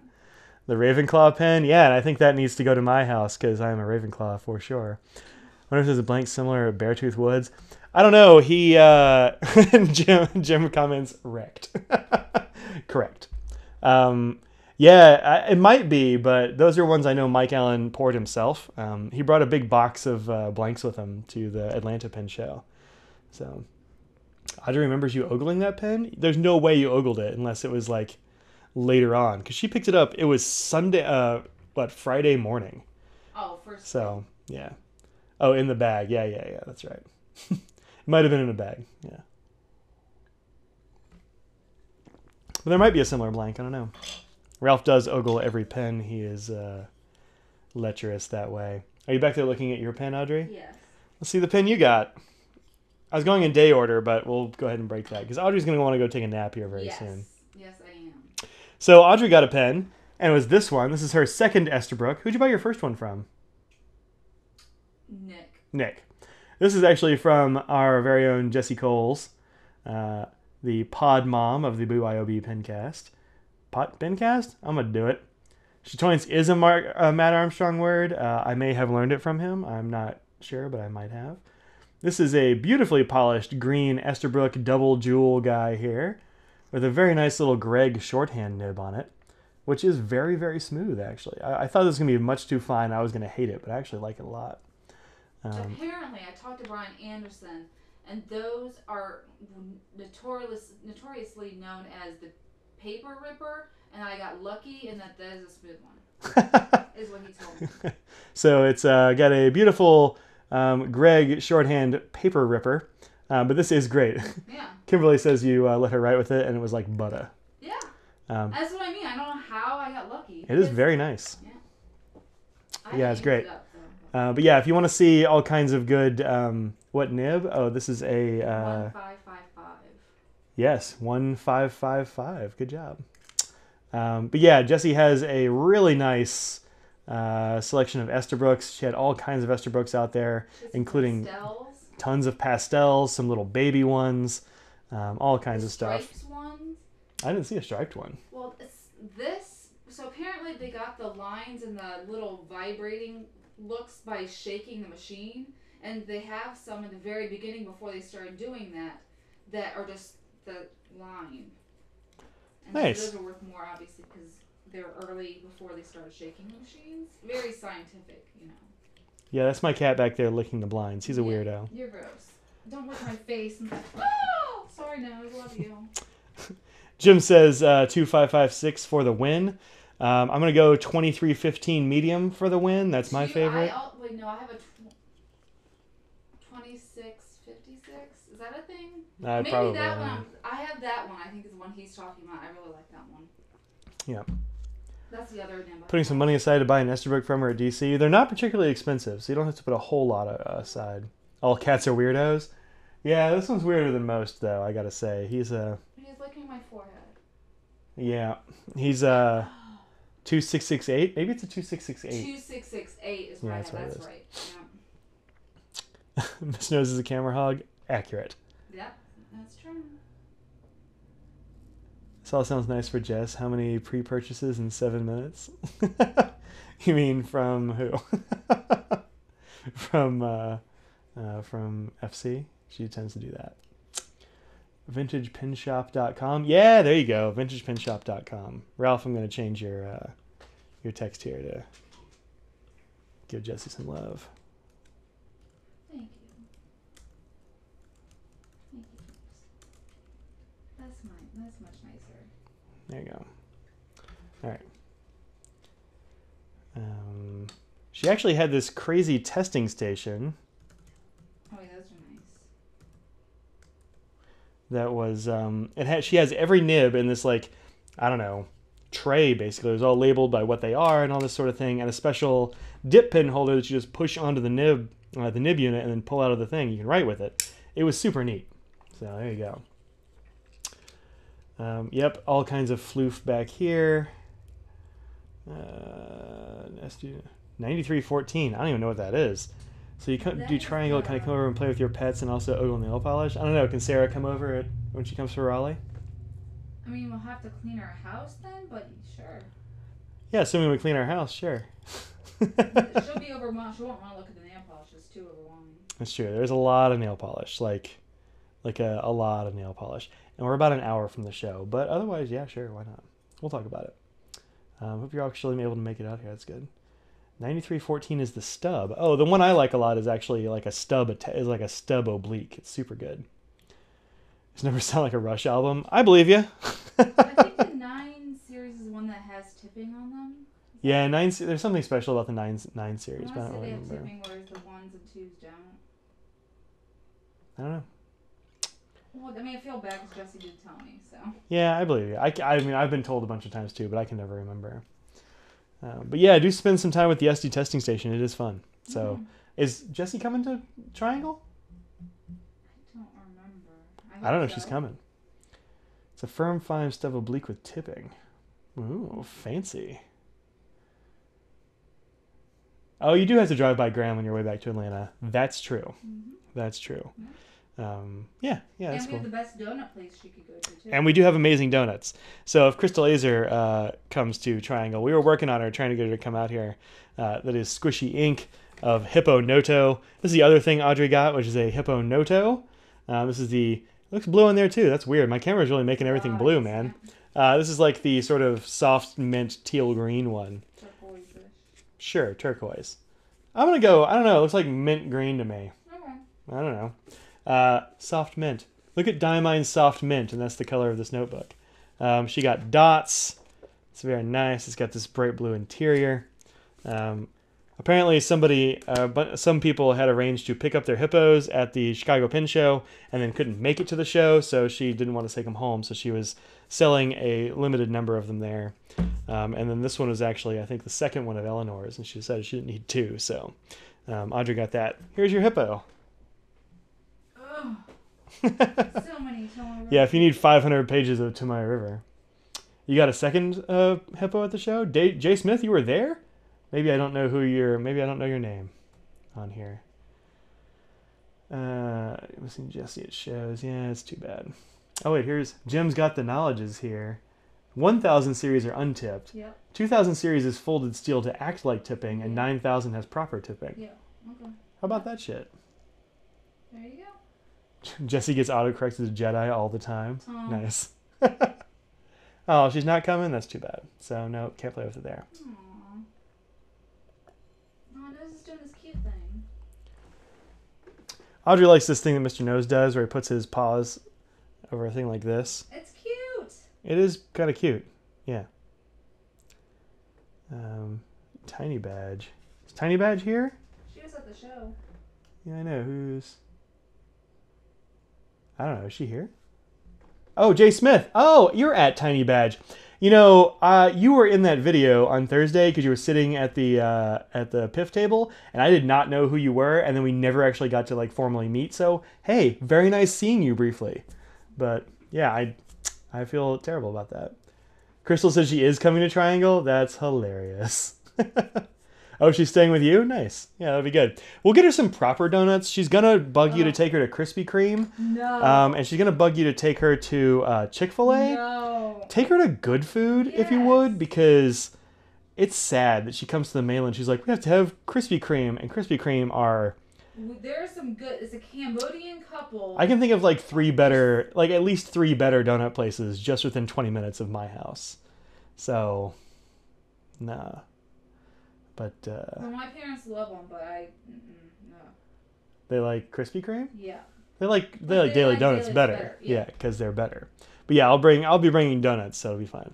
The Ravenclaw pen. Yeah, and I think that needs to go to my house because I am a Ravenclaw for sure. I wonder if there's a blank similar to Beartooth Woods. I don't know. He Jim comments wrecked. Correct. Yeah, it might be, but those are ones I know Mike Allen poured himself. He brought a big box of blanks with him to the Atlanta pen show. So, Audrey remembers you ogling that pen? There's no way you ogled it unless it was like later on. Because she picked it up, it was Sunday, Friday morning. Oh, first. So, yeah. Oh, in the bag. Yeah, that's right. It might have been in a bag, yeah. But there might be a similar blank, I don't know. Ralph does ogle every pen. He is lecherous that way. Are you back there looking at your pen, Audrey? Yes. Let's see the pen you got. I was going in day order, but we'll go ahead and break that because Audrey's going to want to go take a nap here very soon. Yes, I am. So Audrey got a pen, and it was this one. This is her second Esterbrook. Who'd you buy your first one from? Nick. This is actually from our very own Jessie Coles, the pod mom of the BYOB Pencast. Pencast? I'm going to do it. Chatoin's is a Matt Armstrong word. I may have learned it from him. I'm not sure, but I might have. This is a beautifully polished green Esterbrook double jewel guy here with a very nice little Greg shorthand nib on it, which is very, very smooth, actually. I thought this was going to be much too fine. I was going to hate it, but I actually like it a lot. Apparently, I talked to Brian Anderson, and those are notoriously known as the paper ripper, and I got lucky in that is a smooth one, is what he told me. So it's got a beautiful Greg shorthand paper ripper, but this is great. Yeah. Kimberly says you let her write with it, and it was like butter. Yeah. That's what I mean. I don't know how I got lucky. It is very nice. Yeah. Yeah, it's great. But yeah, if you want to see all kinds of good, what nib? Oh, this is a 1555. Yes, 1555. Good job. But yeah, Jessie has a really nice selection of Esterbrook's. She had all kinds of Esterbrook's out there, including tons of pastels, some little baby ones, all kinds of stuff. Ones? I didn't see a striped one. Well, so apparently they got the lines and the little vibrating looks by shaking the machine, and they have some in the very beginning before they started doing that are just the line. And nice. Those are worth more, obviously, because they're early before they started shaking the machines. Very scientific, you know. Yeah, that's my cat back there licking the blinds. He's a weirdo. You're gross. Don't lick my face. And oh, sorry, nose. Love you. Jim says 2556 for the win. I'm going to go 2315 medium for the win. That's my favorite. Wait, no, I have a 2656. Is that a thing? Maybe probably. That one. I have that one. I think is the one he's talking about. I really like that one. Yeah. That's the other name. Putting some money aside to buy an Esterbrook from her at DC. They're not particularly expensive, so you don't have to put a whole lot aside. All cats are weirdos. Yeah, this one's weirder than most, though, I gotta say. He's licking my forehead. Yeah. He's 2668. Maybe it's a 2668. 2668 is right. That's right. Yeah. Miss Nose is a camera hog. Accurate. Yep, that's true. This all sounds nice for Jess. How many pre-purchases in 7 minutes? You mean from who? From FC? She tends to do that. VintagePinShop.com. Yeah, there you go. VintagePinShop.com. Ralph, I'm going to change your text here to give Jessie some love. Thank you. That's much nicer. There you go. All right. She actually had this crazy testing station. Oh, yeah, those are nice. That was she has every nib in this, like, I don't know, tray. Basically, it was all labeled by what they are and all this sort of thing, and a special dip pen holder that you just push onto the nib unit and then pull out of the thing. You can write with it. It was super neat. So there you go. Yep, all kinds of floof back here. 9314. I don't even know what that is. So you do triangle, kind of come over and play with your pets and also ogle nail polish. I don't know. Can Sarah come over when she comes to Raleigh? I mean, we'll have to clean our house then, but sure. Yeah, assuming we clean our house, sure. She'll be overwhelmed. She won't want to look at the nail polish. It's too overwhelming. That's true. There's a lot of nail polish, like a lot of nail polish. And we're about an hour from the show. But otherwise, yeah, sure, why not? We'll talk about it. Hope you're actually able to make it out here. That's good. 9314 is the stub. Oh, the one I like a lot is actually like a stub. Is like a stub oblique. It's super good. It's never sound like a Rush album. I believe you. I think the 9 series is one that has tipping on them. Yeah, 9. There's something special about the 9 series, but I don't they really have remember. tipping, whereas the 1s and 2s don't. I don't know. Well, I mean, I feel bad because Jesse did tell me, so. Yeah, I believe you. I mean, I've been told a bunch of times too, but I can never remember. But yeah, I do spend some time with the SD testing station. It is fun. So, is Jessie coming to Triangle? I don't remember. I don't know if she's coming. It's a firm 5 stub oblique with tipping. Ooh, fancy. Oh, you do have to drive by Graham on your way back to Atlanta. That's true. Mm-hmm. That's true. Yeah, that's and we cool. have the best donut place she could go to, too. And we do have amazing donuts. So if Crystal Azer comes to Triangle, we were working on her, trying to get her to come out here. That is Squishy Ink of Hippo Noto. This is the other thing Audrey got, which is a Hippo Noto. This is the... It looks blue in there, too. That's weird. My camera's really making everything blue, man. This is like the sort of soft mint teal green one. Turquoise-ish. Sure, turquoise. I'm going to go... I don't know. It looks like mint green to me. Okay. I don't know. Soft mint. Look at Diamine's soft mint, and that's the color of this notebook. She got dots. It's very nice. It's got this bright blue interior. Apparently some people had arranged to pick up their hippos at the Chicago Pen Show and then couldn't make it to the show, so she didn't want to take them home, so she was selling a limited number of them there. And then this one was actually, I think, the second one of Eleanor's, and she said she didn't need 2, so Audrey got that. Here's your hippo. So many. Yeah, if you need 500 pages of To My River. You got a second hippo at the show? Jay Smith, you were there? Maybe I don't know maybe I don't know your name on here. Missing Jesse at shows. Yeah, it's too bad. Oh wait, here's Jim's got the knowledges here. 1000 series are untipped. Yep. 2000 series is folded steel to act like tipping, and 9000 has proper tipping. Yeah. Okay. How about that shit? There you go. Jesse gets autocorrected to Jedi all the time. Oh. Nice. Oh, she's not coming? That's too bad. So, no, can't play with it there. Aww. Oh, Nose is doing this cute thing. Audrey likes this thing that Mr. Nose does where he puts his paws over a thing like this. It's cute. It is kind of cute. Yeah. Tiny Badge. Is Tiny Badge here? She was at the show. Yeah, I know. I don't know. Is she here? Oh, Jay Smith. Oh, you're at Tiny Badge. You know, you were in that video on Thursday because you were sitting at the PIF table, and I did not know who you were, and then we never actually got to like formally meet. So, hey, very nice seeing you briefly. But yeah, I feel terrible about that. Crystal says she is coming to Triangle. That's hilarious. Oh, she's staying with you? Nice. Yeah, that'd be good. We'll get her some proper donuts. She's going to bug you to take her to Krispy Kreme. No. And she's going to bug you to take her to Chick-fil-A. No. Take her to Good Food, if you would, because it's sad that she comes to the mainland. She's like, we have to have Krispy Kreme, and Krispy Kreme are... There's some good... It's a Cambodian couple. I can think of like at least three better donut places just within 20 minutes of my house. So, nah. But, Well, my parents love them, but no. They like Krispy Kreme? Yeah. They like Daily Donuts better. Yeah, because they're better. But yeah, I'll be bringing donuts, so it'll be fine.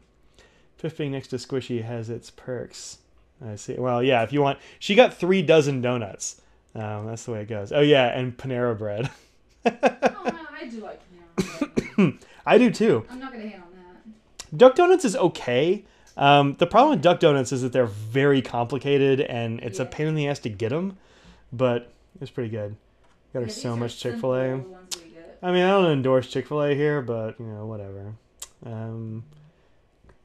Fifth being next to Squishy has its perks. I see. Well, yeah, if you want, she got 3 dozen donuts. That's the way it goes. Oh yeah, and Panera bread. Oh, I do like Panera bread. I do too. I'm not gonna hate on that. Duck Donuts is okay. The problem with Duck Donuts is that they're very complicated and it's a pain in the ass to get them, but it's pretty good. Got her so much Chick-fil-A. I mean, I don't endorse Chick-fil-A here, but, you know, whatever.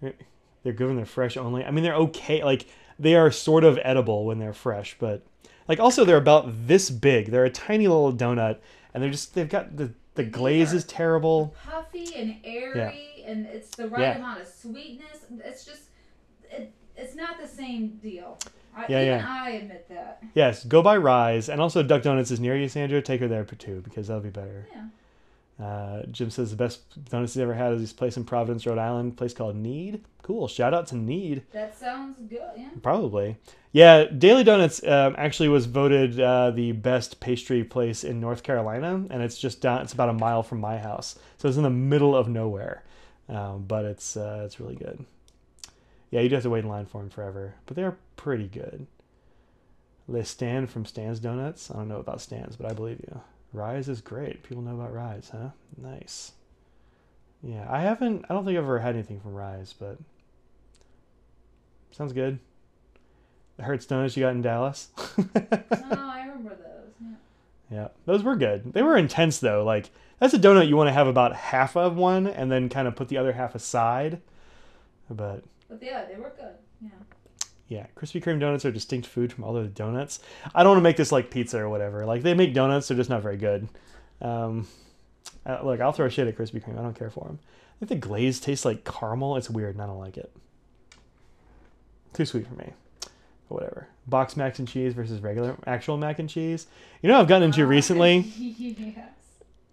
They're good when they're fresh only. I mean, they're okay. Like, they are sort of edible when they're fresh, but, like, also they're about this big. They're a tiny little donut, and they've got the glaze is terrible. Puffy and airy, and it's the right amount of sweetness. It's just, it's not the same deal. I admit that. Yes, go by Rise, and also Duck Donuts is near you, Sandra. Take her there too, because that'll be better. Jim says the best donuts he's ever had is this place in Providence, Rhode Island, a place called Need. Cool. Shout out to Need. That sounds good, yeah. Probably. Yeah, Daily Donuts actually was voted the best pastry place in North Carolina, and it's just down. It's about a mile from my house, so it's in the middle of nowhere, but it's really good. Yeah, you do have to wait in line for them forever, but they're pretty good. Les Stan from Stan's Donuts. I don't know about Stan's, but I believe you. Rise is great. People know about Rise, huh? Nice. Yeah, I don't think I've ever had anything from Rise, but sounds good. The Hertz Donuts you got in Dallas. Oh, I remember those. Yeah. Yeah, those were good. They were intense though. Like that's a donut you want to have about half of one, and then kind of put the other half aside. But yeah, they were good. Yeah. Yeah, Krispy Kreme donuts are distinct food from all other donuts. I don't want to make this like pizza or whatever. Like they make donuts, they're just not very good. Look, I'll throw shit at Krispy Kreme. I don't care for them. I think the glaze tastes like caramel. It's weird, and I don't like it. Too sweet for me. But whatever. Boxed mac and cheese versus regular actual mac and cheese. You know, I've gotten into recently. Yes.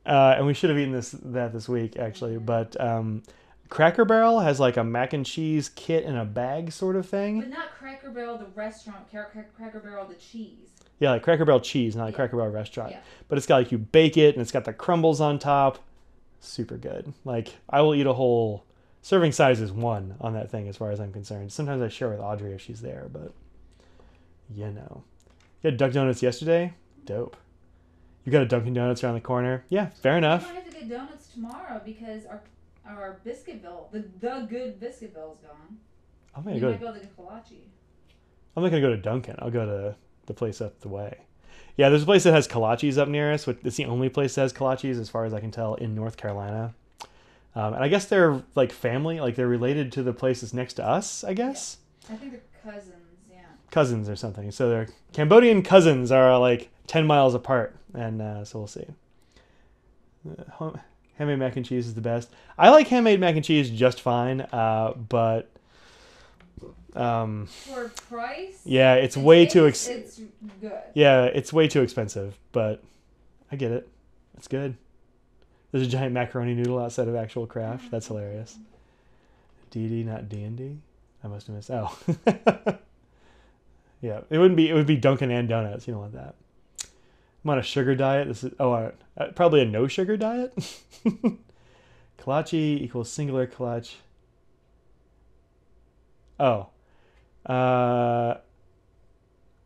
And we should have eaten this week actually, but Cracker Barrel has like a mac and cheese kit in a bag sort of thing. But not Cracker Barrel, the restaurant. Cracker Barrel, the cheese. Yeah, like Cracker Barrel cheese, not like Cracker Barrel restaurant. Yeah. But it's got like you bake it and it's got the crumbles on top. Super good. Like I will eat a whole serving size is one on that thing as far as I'm concerned. Sometimes I share with Audrey if she's there, but you know. You had Duck Donuts yesterday? Dope. You got a Dunkin' Donuts around the corner? Yeah, fair enough. We might have to get donuts tomorrow because our Biscuitville, the good Biscuitville's gone. I'm We might be able to get kolache. not going to go to Dunkin'. I'll go to the place up the way. Yeah, there's a place that has kolaches up near us. It's the only place that has kolaches, as far as I can tell, in North Carolina. And I guess they're like family, like they're related to the places next to us, I guess. Yeah. I think they're cousins, yeah. Cousins or something. So their Cambodian cousins are like 10 miles apart. And so we'll see. Handmade mac and cheese is the best. I like handmade mac and cheese just fine, but for price, yeah, it's way too it's good. Yeah, it's way too expensive, but I get it. It's good. There's a giant macaroni noodle outside of actual Kraft. That's hilarious. DD, not D&D. I must have missed. Oh, yeah. It would be Dunkin' and Donuts. You don't want that. I'm on a sugar diet. This is probably a no sugar diet. Kolache equals singular kolache. Oh.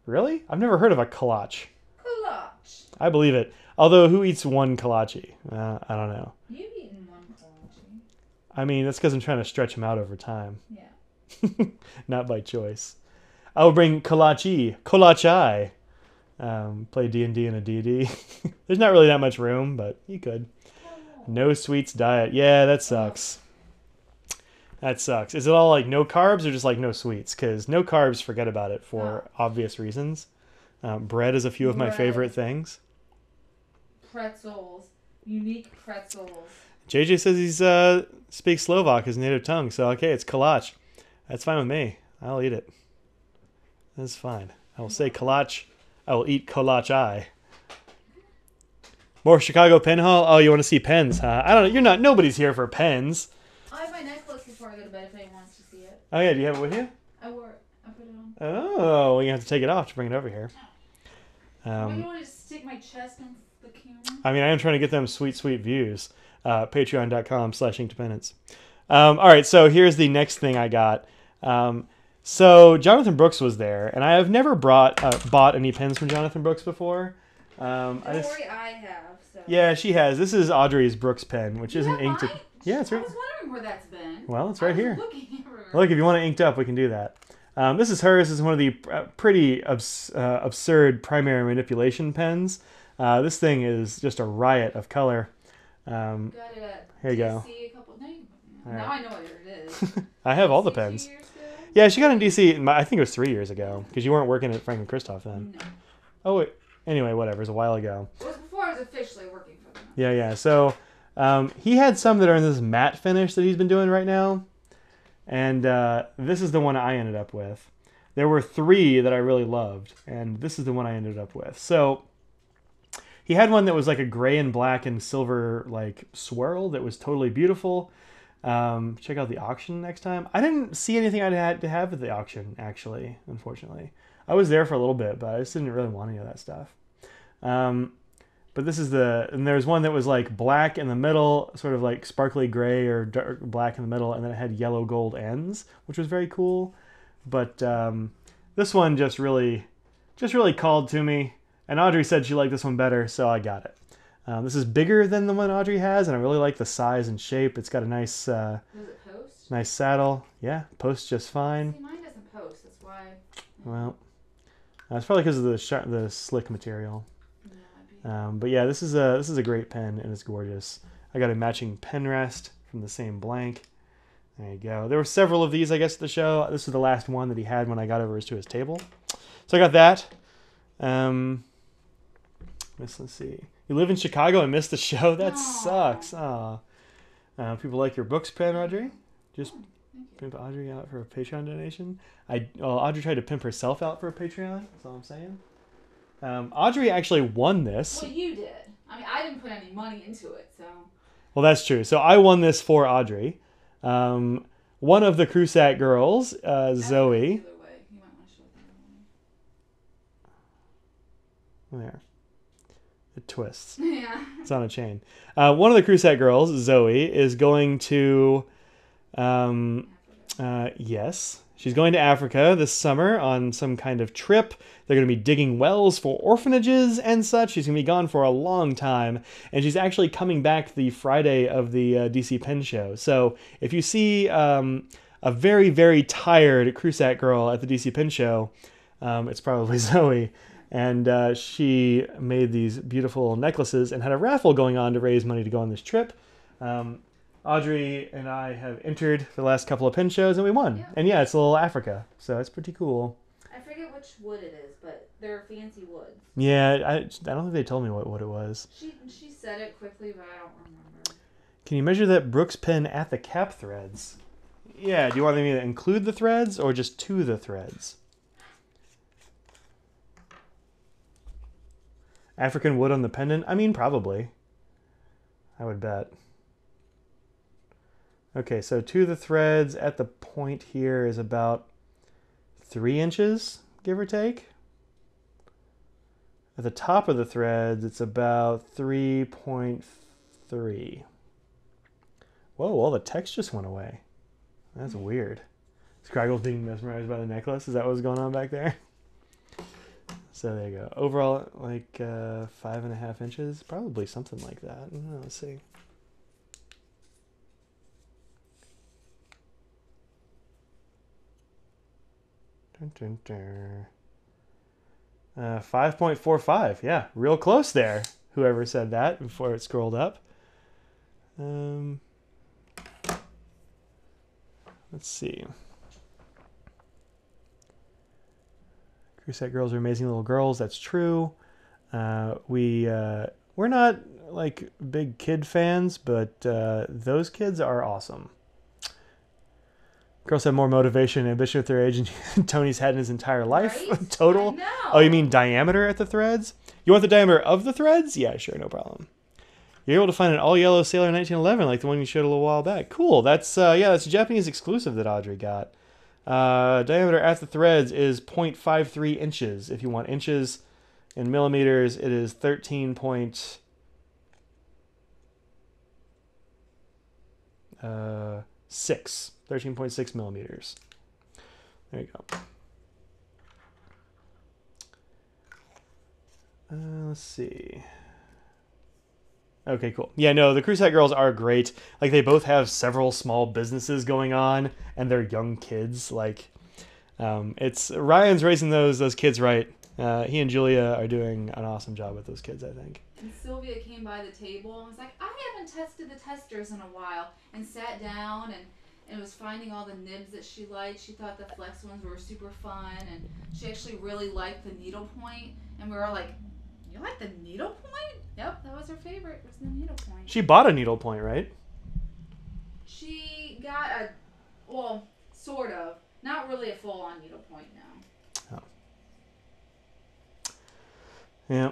Really? I've never heard of a kolache. Kolache. I believe it. Although, who eats one kolache? I don't know. You've eaten one kolache. I mean, that's because I'm trying to stretch them out over time. Yeah. Not by choice. I will bring kolache. Play D&D in a D&D. There's not really that much room, but you could. No sweets diet. Yeah, that sucks. That sucks. Is it all like no carbs or just like no sweets? Because no carbs, forget about it for obvious reasons. Bread is a few of my favorite things. Pretzels. Unique pretzels. JJ says he's speaks Slovak, his native tongue. So, okay, it's kolache. That's fine with me. I'll eat it. That's fine. I will say kolache. I will eat kolache. More Chicago Pen Haul? Oh, you want to see pens, huh? I don't know. Nobody's here for pens. I have my necklace before I go to bed if anyone wants to see it. Oh, yeah. Do you have it with you? I wore it. I put it on. Oh, well, you have to take it off to bring it over here. You want to just stick my chest in the camera? I mean, I am trying to get them sweet, sweet views. Patreon.com/inkdependence. All right, so here's the next thing I got. So Jonathan Brooks was there, and I have never bought any pens from Jonathan Brooks before. Don't worry, I have. So. Yeah, she has. This is Audrey's Brooks pen, which isn't inked. Yeah, it's right. I was wondering where that's been. Well, it's right here. Looking everywhere. Look, if you want it inked up, we can do that. This is hers. This is one of the pretty absurd primary manipulation pens. This thing is just a riot of color. Got it at here you go. DC a couple. Now I know what it is. I have all the pens. 2 years ago? Yeah, she got in DC. I think it was 3 years ago because you weren't working at Franklin Christoph then. No. Oh wait. Anyway, whatever. It was a while ago. It was before I was officially working for them. Yeah. So he had some that are in this matte finish that he's been doing right now, and this is the one I ended up with. There were 3 that I really loved, and this is the one I ended up with. So He had one that was like a gray and black and silver like swirl that was totally beautiful. Check out the auction next time. I didn't see anything I had to have at the auction, actually, unfortunately. I was there for a little bit, but I just didn't really want any of that stuff. But this is and there's one that was like black in the middle, sort of like sparkly gray or dark black in the middle, and then it had yellow gold ends, which was very cool. But this one just really called to me, and Audrey said she liked this one better, so I got it. This is bigger than the one Audrey has, and I really like the size and shape. It's got a nice, Does it post? nice saddle. Yeah, posts just fine. See, mine doesn't post. That's why. Well, it's probably because of the slick material. Yeah, But yeah, this is a great pen, and it's gorgeous. I got a matching pen rest from the same blank. There you go. There were several of these, I guess, at the show. This was the last one that he had when I got over to his table. So I got that. Let's see. You live in Chicago and missed the show? That sucks. Aw. People like your books pen, Audrey? Just pimp Audrey out for a Patreon donation. Audrey tried to pimp herself out for a Patreon. That's all I'm saying. Audrey actually won this. Well, you did. I mean, I didn't put any money into it, so. Well, that's true. So I won this for Audrey. One of the Crusac girls, Zoe. There. It twists. Yeah. It's on a chain. One of the Crusac girls, Zoe, is going to... yes. She's going to Africa this summer on some kind of trip. They're going to be digging wells for orphanages and such. She's going to be gone for a long time. And she's actually coming back the Friday of the DC Pen Show. So if you see a very, very tired Crusac girl at the DC Pen Show, it's probably Zoe. And she made these beautiful necklaces and had a raffle going on to raise money to go on this trip. Audrey and I have entered the last couple of pen shows and we won. Yeah. And yeah, it's a little Africa, so it's pretty cool. I forget which wood it is, but they're fancy woods. Yeah, I don't think they told me what it was. She said it quickly, but I don't remember. Can you measure that Brooks pen at the cap threads? Yeah, do you want me to include the threads or just to the threads? African wood on the pendant? I mean, probably. I would bet. Okay, so to the threads at the point here is about 3 inches, give or take. At the top of the threads, it's about 3.3. Whoa, all the text just went away. That's weird. Scraggle's being mesmerized by the necklace. Is that what's going on back there? So there you go. Overall, like 5.5 inches, probably something like that. I don't know, let's see. Dun, dun, dun. 5.45. Yeah, real close there. Whoever said that before it scrolled up. Let's see. Crusac girls are amazing little girls. That's true. We're not like big kid fans, but those kids are awesome. Girls have more motivation and ambition at their age than Tony's had in his entire life. Right? Total. Oh, you mean diameter at the threads? You want the diameter of the threads? Yeah, sure, no problem. You're able to find an all-yellow Sailor 1911, like the one you showed a little while back. Cool. That's that's a Japanese exclusive that Audrey got. Diameter at the threads is 0.53 inches. If you want inches in millimeters, it is 13.6. Six. 13.6 millimeters. There you go. Let's see. Okay, cool. Yeah, no, the Crusac girls are great. Like, they both have several small businesses going on, and they're young kids. Like, it's Ryan's raising those kids right. He and Julia are doing an awesome job with those kids, I think. And Sylvia came by the table and was like, I haven't tested the testers in a while, and sat down and was finding all the nibs that she liked. She thought the flex ones were super fun, and she actually really liked the needlepoint. And we were all like, you like the needlepoint? Yep, that was her favorite, was the needlepoint. She bought a needlepoint, right? She got well, sort of. Not really a full-on needlepoint now. Oh. Yeah.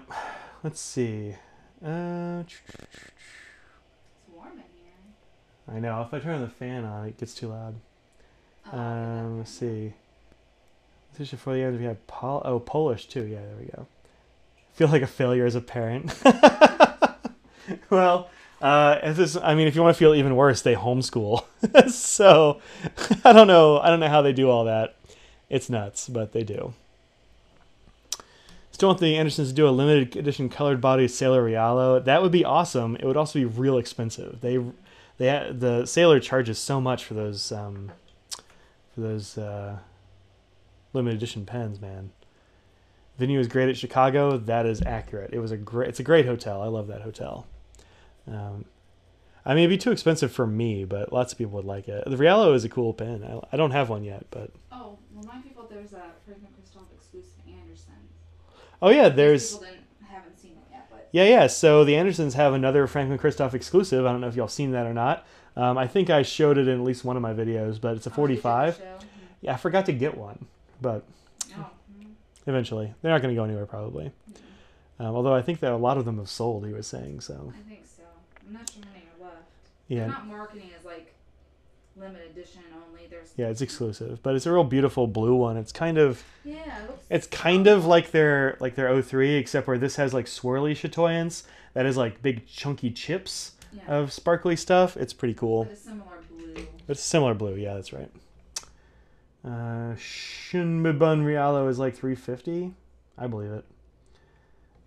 Let's see. It's It's warm in here. I know. If I turn the fan on, it gets too loud. Let's see. For the end, we had Polish too. Yeah, there we go. Feel like a failure as a parent. Well, if you want to feel even worse, they homeschool. So, I don't know. I don't know how they do all that. It's nuts, but they do. Still want the Andersons to do a limited edition colored body Sailor Rialo. That would be awesome. It would also be real expensive. The Sailor charges so much for those limited edition pens, man. Venue is great at Chicago. That is accurate. It's a great hotel. I love that hotel. I mean, it'd be too expensive for me, but lots of people would like it. The Rialo is a cool pen. I don't have one yet, but. Oh, remind people there's a Franklin Christoph exclusive Anderson. Oh yeah, People haven't seen it yet, but. Yeah. So the Andersons have another Franklin Christoph exclusive. I don't know if y'all seen that or not. I think I showed it in at least one of my videos, but it's a 45. Yeah, I forgot to get one, but eventually they're not going to go anywhere probably. Although I think that a lot of them have sold. He was saying so. I think so. I'm not sure how many are left. Yeah. They're not marketing as like limited edition only. Yeah, it's exclusive, but it's a real beautiful blue one. It's kind of. Yeah. It's kind of like their 03, except where this has like swirly chatoyance. That is like big chunky chips of sparkly stuff. It's pretty cool. But a similar blue. It's similar blue. Yeah, that's right. Shunmibun Rialo is like $350. I believe it.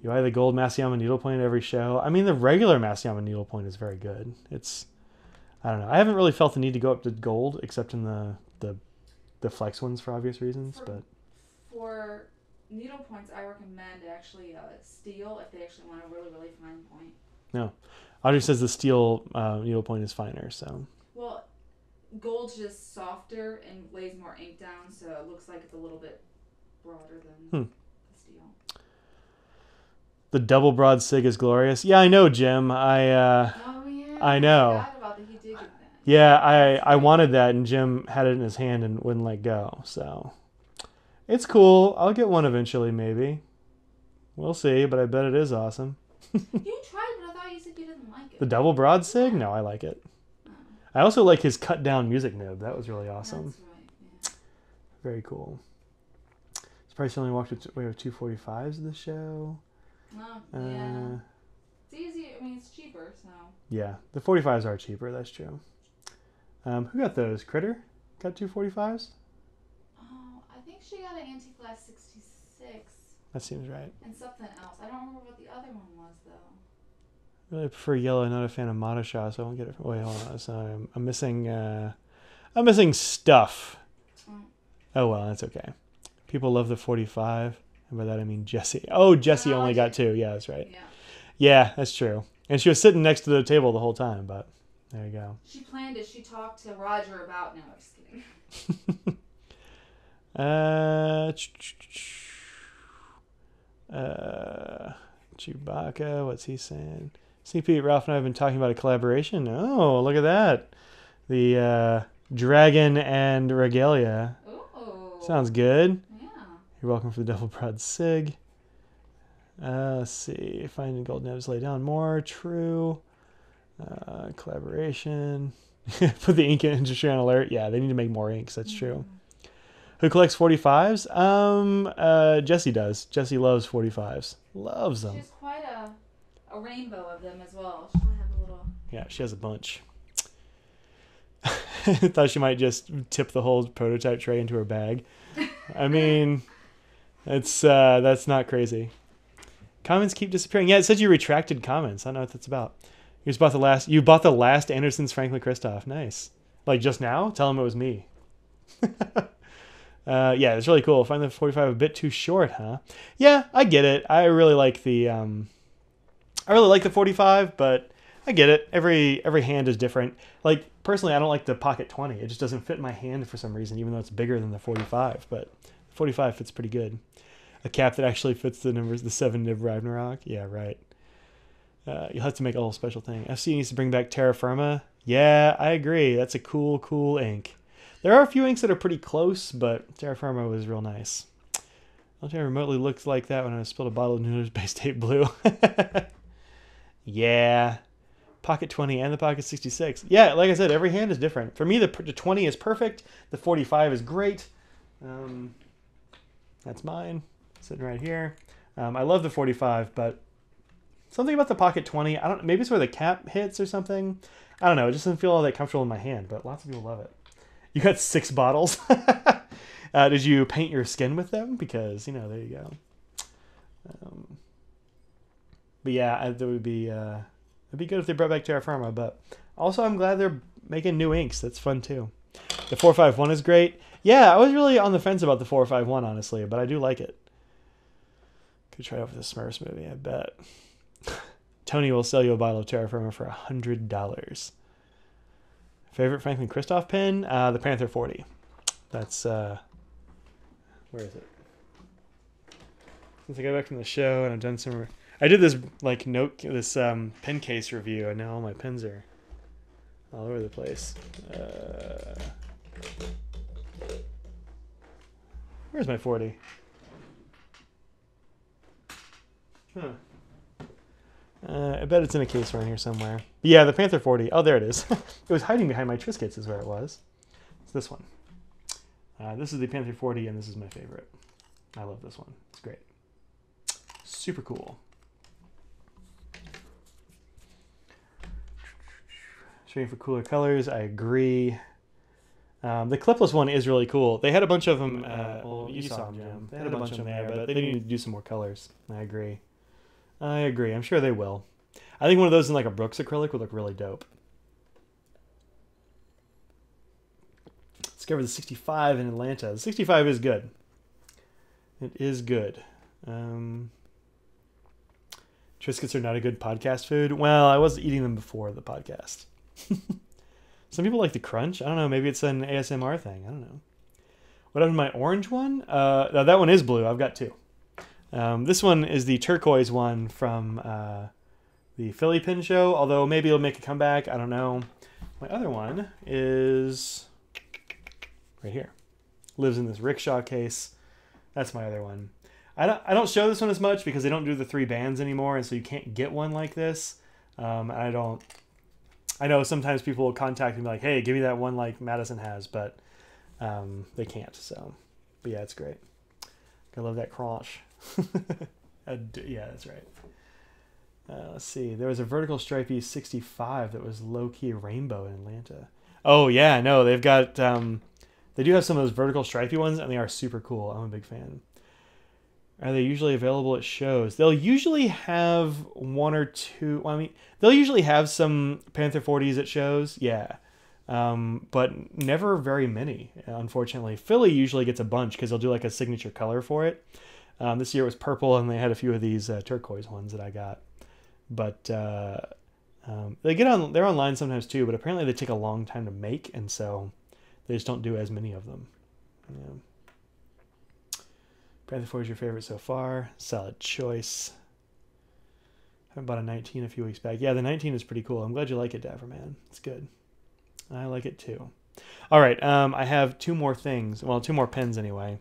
You buy the gold Masuyama needlepoint at every show. I mean, the regular Masuyama needlepoint is very good. I don't know. I haven't really felt the need to go up to gold, except in the flex ones for obvious reasons. For needlepoints, I recommend actually steel if they actually want a really, really fine point. No. Audrey says the steel needlepoint is finer, so. Well, gold's just softer and lays more ink down, so it looks like it's a little bit broader than the steel. The double broad sig is glorious. Yeah, I know, Jim. I know. I forgot about that. He did get that. Yeah, I wanted that, and Jim had it in his hand and wouldn't let go. So it's cool. I'll get one eventually, maybe. We'll see, but I bet it is awesome. You tried, but I thought you said you didn't like it. The double broad sig? No, I like it. I also like his cut down music nib. That was really awesome. That's right. Yeah. Very cool. Surprised he only walked away with 245s of the show. Oh, yeah. It's easy. I mean, it's cheaper, so. Yeah, the 45s are cheaper. That's true. Who got those? Critter got 245s? Oh, I think she got an Anti-Glass 66. That seems right. And something else. I don't remember what the other one was, though. I really prefer yellow. I'm not a fan of Madasha, so I won't get it. Wait, hold on. So I'm missing stuff. Oh well, that's okay. People love the 45, and by that I mean Jessie. Oh, Jessie only got 2. Yeah, that's right. Yeah, that's true. And she was sitting next to the table the whole time, but there you go. She planned it. She talked to Roger about. No, I'm just kidding. Chewbacca, what's he saying? CP, Ralph and I have been talking about a collaboration. Oh, look at that. The Dragon and Regalia. Ooh. Sounds good. Yeah. You're welcome for the Double Broad Sig. Let's see. Finding gold nibs, lay down more. True. Collaboration. Put the ink industry on alert. Yeah, they need to make more inks. That's true. Who collects 45s? Jessie does. Jessie loves 45s. Loves them. She has quite a rainbow of them as well. She'll have a little. Yeah, she has a bunch. Thought she might just tip the whole prototype tray into her bag. I mean, that's not crazy. Comments keep disappearing. Yeah, it said you retracted comments. I don't know what that's about. You bought the last Anderson's Franklin Christoph. Nice. Like just now? Tell him it was me. Yeah, it's really cool. Find the 45 a bit too short, huh? Yeah, I get it. I really like the 45, but I get it. Every hand is different. Like personally, I don't like the Pocket 20. It just doesn't fit in my hand for some reason, even though it's bigger than the 45. But the 45 fits pretty good. A cap that actually fits the numbers, the 7 nib Ragnarok. Yeah, right. You'll have to make a whole special thing. FC needs to bring back Terra Firma. Yeah, I agree. That's a cool ink. There are a few inks that are pretty close, but Terra Firma was real nice. I remotely looked like that when I spilled a bottle of Noodler's Bay State Blue. Yeah. Pocket 20 and the Pocket 66. Yeah, like I said, every hand is different. For me, the 20 is perfect. The 45 is great. That's mine, sitting right here. I love the 45, but something about the Pocket 20, I don't. Maybe it's where the cap hits or something. I don't know. It just doesn't feel all that comfortable in my hand, but lots of people love it. You got 6 bottles. Did you paint your skin with them? Because, you know, there you go. But yeah, it would be it'd be good if they brought back Terra Firma. But also, I'm glad they're making new inks. That's fun too. The 451 is great. Yeah, I was really on the fence about the 451, honestly, but I do like it. Could try it with the Smurfs movie, I bet. Tony will sell you a bottle of Terra Firma for $100. Favorite Franklin Christoph pen? The Panther 40. That's where is it? Since I got back from the show and I've done some. I did this pen case review, and now all my pens are all over the place. Where's my 40? Huh. I bet it's in a case around here somewhere. But yeah, the Panther 40. Oh, there it is. It was hiding behind my Triscuits is where it was. It's this one. This is the Panther 40, and this is my favorite. I love this one. It's great. Super cool. Shooting for cooler colors. I agree. The clipless one is really cool. They had a bunch of them. Well, you saw them, Jim. They had a bunch of them there, but they need to do some more colors. I agree. I'm sure they will. I think one of those in like a Brooks acrylic would look really dope. Discovered the 65 in Atlanta. The 65 is good. It is good. Triscuits are not a good podcast food. Well, I was eating them before the podcast. Some people like the crunch. I don't know. Maybe it's an ASMR thing. I don't know. What happened to my orange one? No, that one is blue. I've got 2. This one is the turquoise one from the Philly Pin Show, although maybe it'll make a comeback. I don't know. My other one is right here. Lives in this rickshaw case. That's my other one. I don't show this one as much because they don't do the 3 bands anymore, and so you can't get one like this. I know sometimes people will contact me like, hey, give me that one like Madison has, but they can't. So, but yeah, it's great. I love that crunch. Yeah, that's right. Let's see. There was a vertical stripey 65 that was low-key rainbow in Atlanta. Oh, yeah, no, they've got... they do have some of those vertical stripey ones, and they are super cool. I'm a big fan. Are they usually available at shows? They'll usually have 1 or 2... Well, I mean, they'll usually have some Panther 40s at shows, yeah. But never very many, unfortunately. Philly usually gets a bunch because they'll do like a signature color for it. This year it was purple, and they had a few of these turquoise ones that I got. But they're online sometimes too, but apparently they take a long time to make, and so they just don't do as many of them. Yeah. Panther 4 is your favorite so far. Solid choice. I bought a 19 a few weeks back. Yeah, the 19 is pretty cool. I'm glad you like it, Dapperman. It's good. I like it too. All right, I have 2 more things. Well, 2 more pens anyway.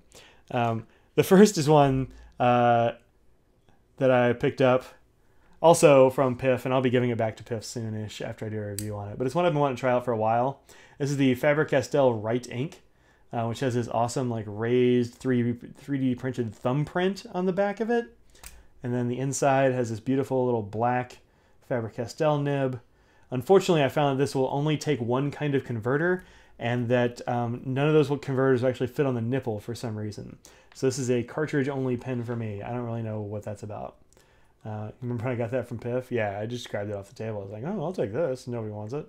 The first is one that I picked up also from Piff, and I'll be giving it back to Piff soonish after I do a review on it. But it's one I've been wanting to try out for a while. This is the Faber-Castell Write ink, which has this awesome like raised 3D printed thumbprint on the back of it. And then the inside has this beautiful little black Faber-Castell nib. Unfortunately, I found that this will only take one kind of converter, and that none of those converters actually fit on the nipple for some reason. So this is a cartridge-only pen for me. I don't really know what that's about. Remember when I got that from Piff? Yeah, I just grabbed it off the table. I was like, oh, I'll take this. Nobody wants it.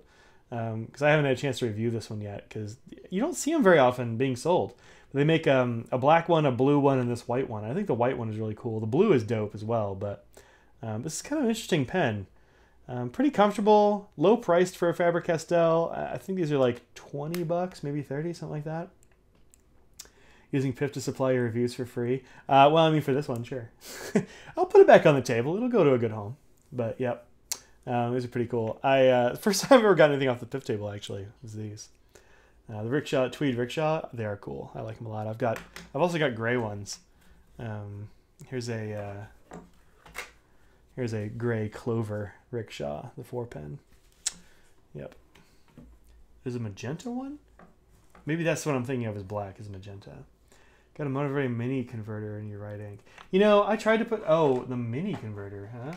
Because I haven't had a chance to review this one yet, because you don't see them very often being sold. They make a black one, a blue one, and this white one. I think the white one is really cool. The blue is dope as well, but this is kind of an interesting pen. Pretty comfortable, low priced for a Faber-Castell. I think these are like $20, maybe 30, something like that. Using Piff to supply your reviews for free. Well, I mean, for this one, sure. I'll put it back on the table. It'll go to a good home. But, yep. These are pretty cool. First time I've ever gotten anything off the Piff table, actually, was these. The rickshaw, tweed rickshaw, they are cool. I like them a lot. I've also got gray ones. Here's a Here's a gray clover rickshaw, the 4-pen. Yep. There's a magenta one? Maybe that's what I'm thinking of as black, is magenta. Got a Monterey mini converter in your right ink. You know, I tried to put... Oh, the mini converter, huh?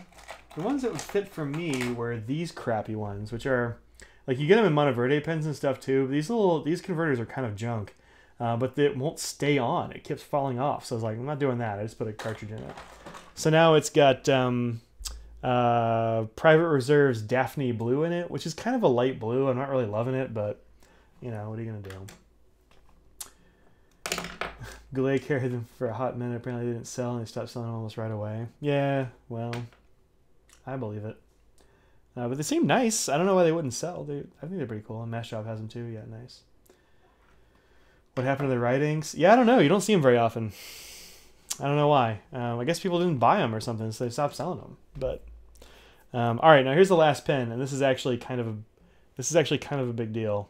The ones that would fit for me were these crappy ones, which are... Like, you get them in Monteverde pens and stuff, too. These converters are kind of junk. But it won't stay on. It keeps falling off. So I was like, I'm not doing that. I just put a cartridge in it. So now it's got Private Reserve's Daphne Blue in it, which is kind of a light blue. I'm not really loving it, but, you know, what are you going to do? Goulet carried them for a hot minute. Apparently they didn't sell, and they stopped selling them almost right away. Yeah, well, I believe it. But they seem nice. I don't know why they wouldn't sell. I think they're pretty cool. And Mass Shop has them too. Yeah, nice. What happened to the writings? Yeah, I don't know. You don't see them very often. I don't know why. I guess people didn't buy them or something, so they stopped selling them. But all right, now here's the last pen, and this is actually kind of a big deal.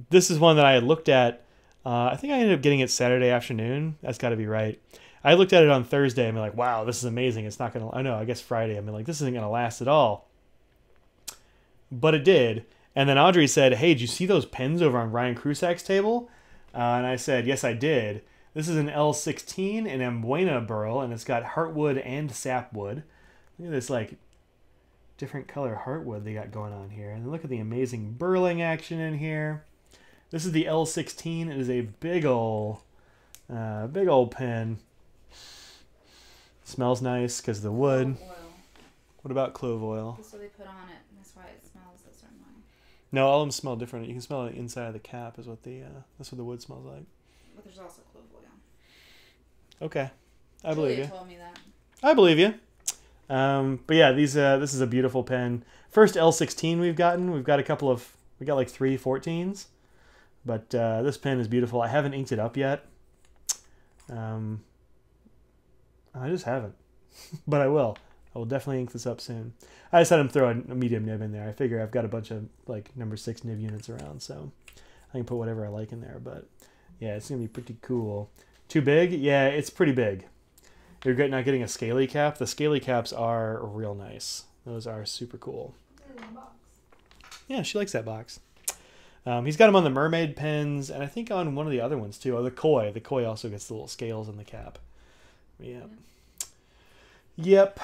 This is one that I had looked at. I think I ended up getting it Saturday afternoon. That's got to be right. I looked at it on Thursday and be like, wow, this is amazing. It's not gonna. I know. I guess Friday. I mean, like, this isn't gonna last at all. But it did. And then Audrey said, hey, did you see those pens over on Ryan Krusak's table? And I said, yes, I did. This is an L16 in Ambuena burl, and it's got heartwood and sapwood. Look at this, like, different color heartwood they got going on here. And look at the amazing burling action in here. This is the L16. It is a big old pen. Smells nice because of the wood. Clove oil. What about clove oil? That's what they put on it, and that's why it smells a certain way. No, all of them smell different. You can smell it inside of the cap. Is what that's what the wood smells like. But there's also clove oil. Okay, I believe you. Julia told me that. I believe you. But yeah, this is a beautiful pen. First L16 we've gotten. We got like 3 14s. But this pen is beautiful. I haven't inked it up yet. I just haven't. But I will. I will definitely ink this up soon. I just had him throw a medium nib in there. I figure I've got a bunch of like number 6 nib units around, so I can put whatever I like in there. But yeah, it's going to be pretty cool. Too big? Yeah, it's pretty big. You're not getting a scaly cap. The scaly caps are real nice. Those are super cool. Yeah, she likes that box. He's got them on the mermaid pens, and I think on one of the other ones too. Oh, the koi. The koi also gets the little scales in the cap. Yeah. Yep.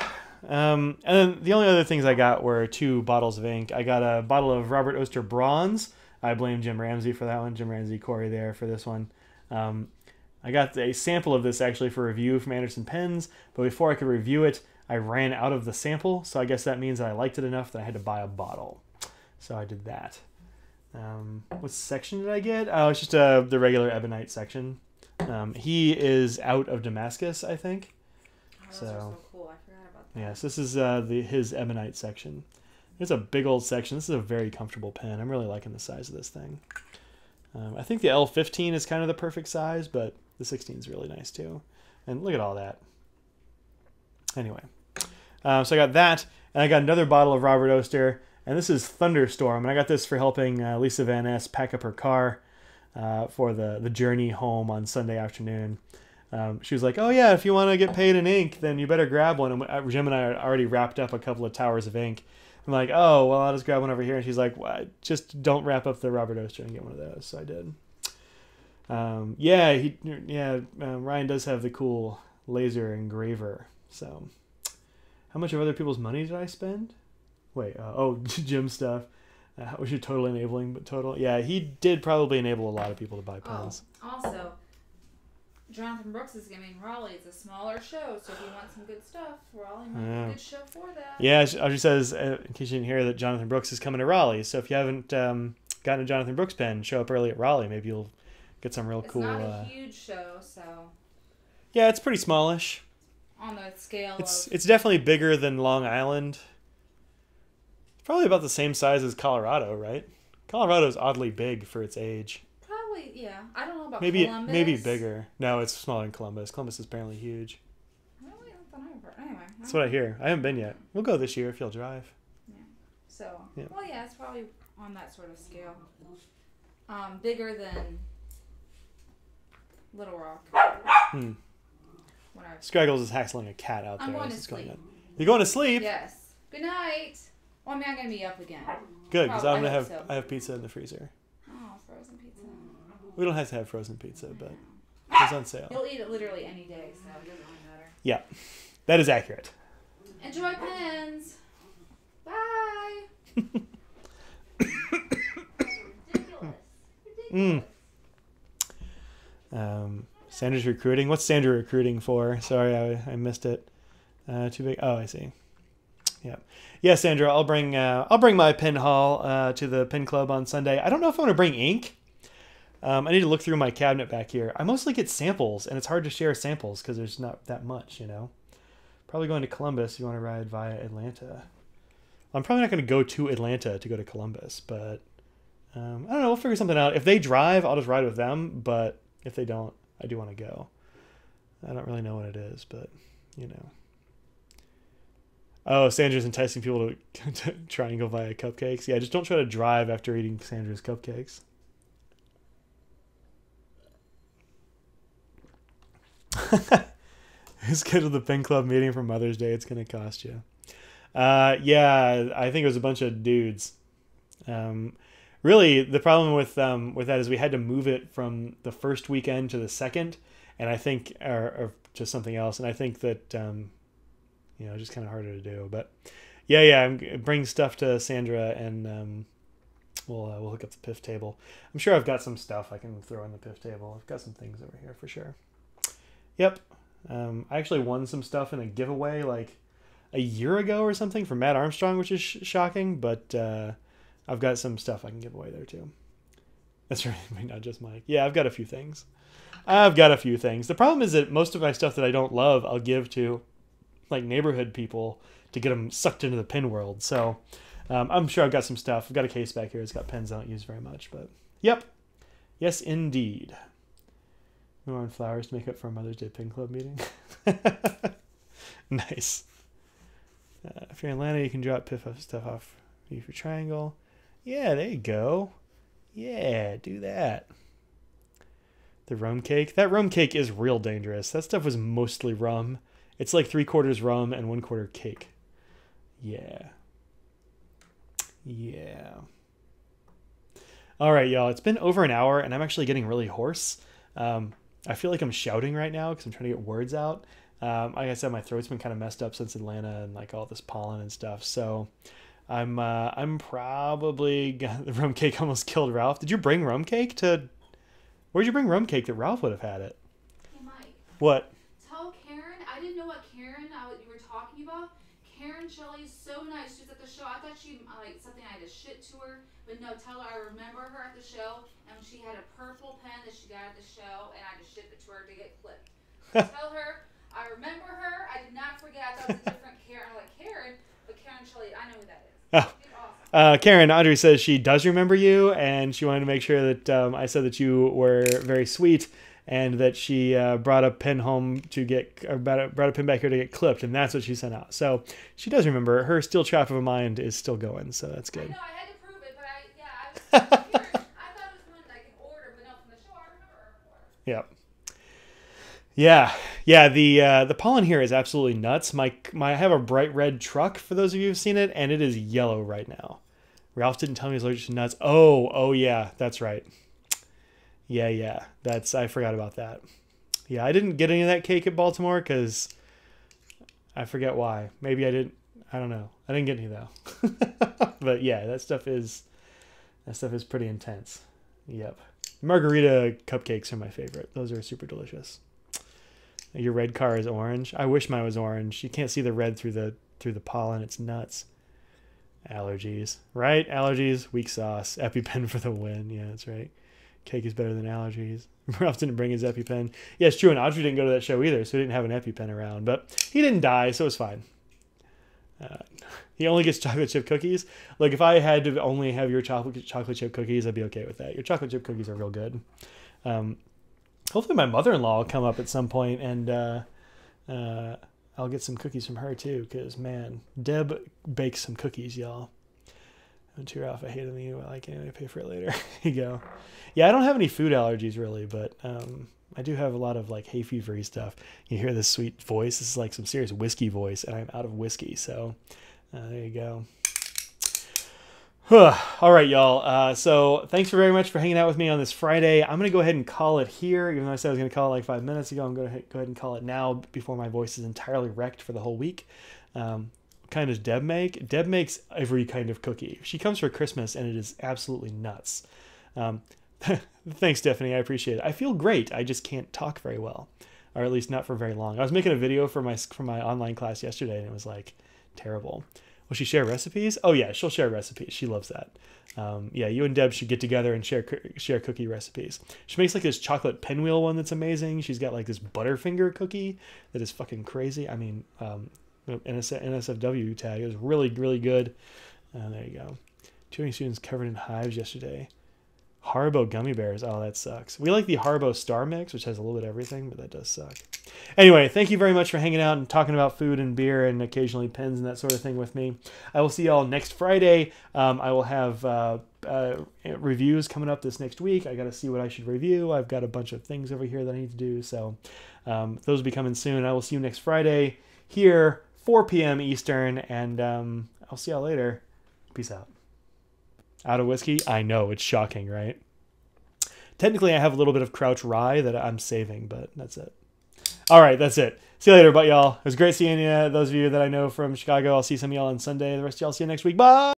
And then the only other things I got were 2 bottles of ink. I got a bottle of Robert Oster Bronze. I blame Jim Ramsey for that one. Jim Ramsey, Corey there for this one. I got a sample of this actually for review from Anderson Pens, but before I could review it, I ran out of the sample, so I guess that means that I liked it enough that I had to buy a bottle. So I did that. What section did I get? Oh, it's just the regular Ebonite section. He is out of Damascus, I think. Oh, those are so cool. I forgot about that. Yes, this is his Ebonite section. It's a big old section. This is a very comfortable pen. I'm really liking the size of this thing. I think the L15 is kind of the perfect size, but the 16 is really nice too. And look at all that. Anyway, so I got that, and I got another bottle of Robert Oster, and this is Thunderstorm, and I got this for helping Lisa Van Ness pack up her car for the journey home on Sunday afternoon. She was like, oh yeah, if you want to get paid in ink, then you better grab one. And Jim and I had already wrapped up a couple of towers of ink. I'm like, oh, well, I'll just grab one over here. And she's like, well, just don't wrap up the Robert Oster and get one of those. So I did. Ryan does have the cool laser engraver. So how much of other people's money did I spend? Wait, Jim stuff. Was you totally enabling, but total? Yeah, he did probably enable a lot of people to buy pens. Oh, also, Jonathan Brooks is giving Raleigh. It's a smaller show, so if you want some good stuff, Raleigh might be a good show for that. Yeah, Audrey says, in case you didn't hear, that Jonathan Brooks is coming to Raleigh. So if you haven't gotten a Jonathan Brooks pen, show up early at Raleigh. Maybe you'll get some real cool... It's not a huge show, so... Yeah, it's pretty smallish. On the scale It's definitely bigger than Long Island. Probably about the same size as Colorado, right? Colorado's oddly big for its age. Probably, yeah. I don't know about Columbus. Maybe Columbus. Bigger. No, it's smaller than Columbus. Columbus is apparently huge. Really? Anyway. That's what I hear. I haven't been yet. We'll go this year if you'll drive. Yeah. So, yeah. Well, yeah, it's probably on that sort of scale. Bigger than Little Rock. Scraggles is hassling a cat out there. I'm going to Going sleep. You going to sleep? Yes. Good night. Well, I mean, I'm going to be up again. Good, because Probably, I I have pizza in the freezer. Oh, frozen pizza. We don't have to have frozen pizza, but it's on sale. You'll eat it literally any day, so it doesn't really matter. Yeah, that is accurate. Enjoy pens. Bye. Ridiculous. Sandra's recruiting. What's Sandra recruiting for? Sorry, I missed it. Too big. Oh, I see. Yeah, yeah, Sandra. I'll bring my pen haul to the pen club on Sunday. I don't know if I want to bring ink. I need to look through my cabinet back here. I mostly get samples, and it's hard to share samples because there's not that much, you know. Probably going to Columbus if you want to ride via Atlanta. I'm probably not going to go to Atlanta to go to Columbus, but I don't know. We'll figure something out. If they drive, I'll just ride with them, but if they don't, I do want to go. I don't really know what it is, but, you know. Oh, Sandra's enticing people to triangle via cupcakes. Yeah, just don't try to drive after eating Sandra's cupcakes. Schedule the pen club meeting for Mother's Day. It's going to cost you. Yeah, I think it was a bunch of dudes. Really, the problem with that is we had to move it from the first weekend to the second, and I think, or to something else, and I think that just kind of harder to do. But yeah, I'm bringing stuff to Sandra, and we'll hook up the piff table. I'm sure I've got some stuff I can throw in the piff table. I've got some things over here for sure. Yep. I actually won some stuff in a giveaway like a year ago or something from Matt Armstrong, which is shocking, but I've got some stuff I can give away there too. That's right, not just Mike. Yeah, I've got a few things. The problem is that most of my stuff that I don't love, I'll give to like neighborhood people to get them sucked into the pen world. So I'm sure I've got some stuff. I've got a case back here. It's got pens I don't use very much, but yep. Yes, indeed. More on flowers to make up for a Mother's Day Pen Club meeting. Nice. If you're in Atlanta, you can drop piff stuff off you for Triangle. Yeah, there you go. Yeah, do that. The rum cake. That rum cake is real dangerous. That stuff was mostly rum. It's like 3/4 rum and 1/4 cake. Yeah. Yeah. All right, y'all. It's been over an hour, and I'm actually getting really hoarse. I feel like I'm shouting right now because I'm trying to get words out. Like I said, my throat's been kind of messed up since Atlanta and like all this pollen and stuff. So I'm probably the rum cake almost killed Ralph. Did you bring rum cake to? Where'd you bring rum cake that Ralph would have had it? Hey Mike. What? Tell Karen. I didn't know what Karen you were talking about. Karen Shelley's so nice. She was at the show. I thought she like something I had to shit to her, but no. Tell her I remember her at the show, and she had a purple pen that she got at the show, and I just shipped it to her to get clipped. Tell her I remember her. I did not forget. I thought it was a different Karen. I'm like Karen, but Karen Shelley. I know who that is. Oh. Awesome. Karen, Audrey says she does remember you, and she wanted to make sure that I said that you were very sweet, and that she brought a pen home to get, or brought a pen back here to get clipped, and that's what she sent out. So she does remember. Her steel trap of a mind is still going, so that's good. I know, I had to prove it, but I was Karen, I thought it was one like an order, but no, from the show I remember her. Yep. Yeah. The pollen here is absolutely nuts. I have a bright red truck for those of you who've seen it, and it is yellow right now. Ralph didn't tell me he was allergic to nuts. Oh yeah, that's right. Yeah. I forgot about that. Yeah, I didn't get any of that cake at Baltimore because I forget why. Maybe I didn't. I don't know. I didn't get any though. But yeah, that stuff is pretty intense. Yep. Margarita cupcakes are my favorite. Those are super delicious. Your red car is orange. I wish mine was orange. You can't see the red through the pollen. It's nuts. Allergies, right? Allergies, weak sauce, EpiPen for the win. Yeah, that's right. Cake is better than allergies. Ralph didn't bring his EpiPen. Yeah, it's true. And Audrey didn't go to that show either, so he didn't have an EpiPen around. But he didn't die, so it's fine. He only gets chocolate chip cookies. Like if I had to only have your chocolate chip cookies, I'd be okay with that. Your chocolate chip cookies are real good. Hopefully my mother-in-law will come up at some point, and I'll get some cookies from her too, because man, Deb bakes some cookies, y'all. And to Ralph, I hate them. I like it. I pay for it later. Here you go. Yeah, I don't have any food allergies really, but I do have a lot of like hay fevery stuff. You hear this sweet voice. This is like some serious whiskey voice, and I'm out of whiskey. So there you go. All right, y'all. So thanks very much for hanging out with me on this Friday. I'm going to go ahead and call it here. Even though I said I was going to call it like 5 minutes ago, I'm going to go ahead and call it now before my voice is entirely wrecked for the whole week. What kind does Deb make? Deb makes every kind of cookie. She comes for Christmas, and it is absolutely nuts. Thanks, Stephanie. I appreciate it. I feel great. I just can't talk very well, or at least not for very long. I was making a video for my online class yesterday, and it was like terrible. Will she share recipes? Oh yeah, she'll share recipes. She loves that. Yeah, you and Deb should get together and share cookie recipes. She makes like this chocolate pinwheel one that's amazing. She's got like this Butterfinger cookie that is fucking crazy. I mean, NSFW tag. It was really, really good. There you go. Too many students covered in hives yesterday. Haribo gummy bears. Oh, that sucks. We like the Haribo Star Mix, which has a little bit of everything, but that does suck. Anyway, thank you very much for hanging out and talking about food and beer and occasionally pens and that sort of thing with me. I will see y'all next Friday. I will have reviews coming up this next week. I got to see what I should review. I've got a bunch of things over here that I need to do. So those will be coming soon. I will see you next Friday here, 4 p.m. Eastern, and I'll see y'all later. Peace out. Out of whiskey? I know, it's shocking, right? Technically, I have a little bit of Crouch Rye that I'm saving, but that's it. All right, that's it. See you later, y'all. It was great seeing you. Those of you that I know from Chicago, I'll see some of y'all on Sunday. The rest of y'all see you next week. Bye!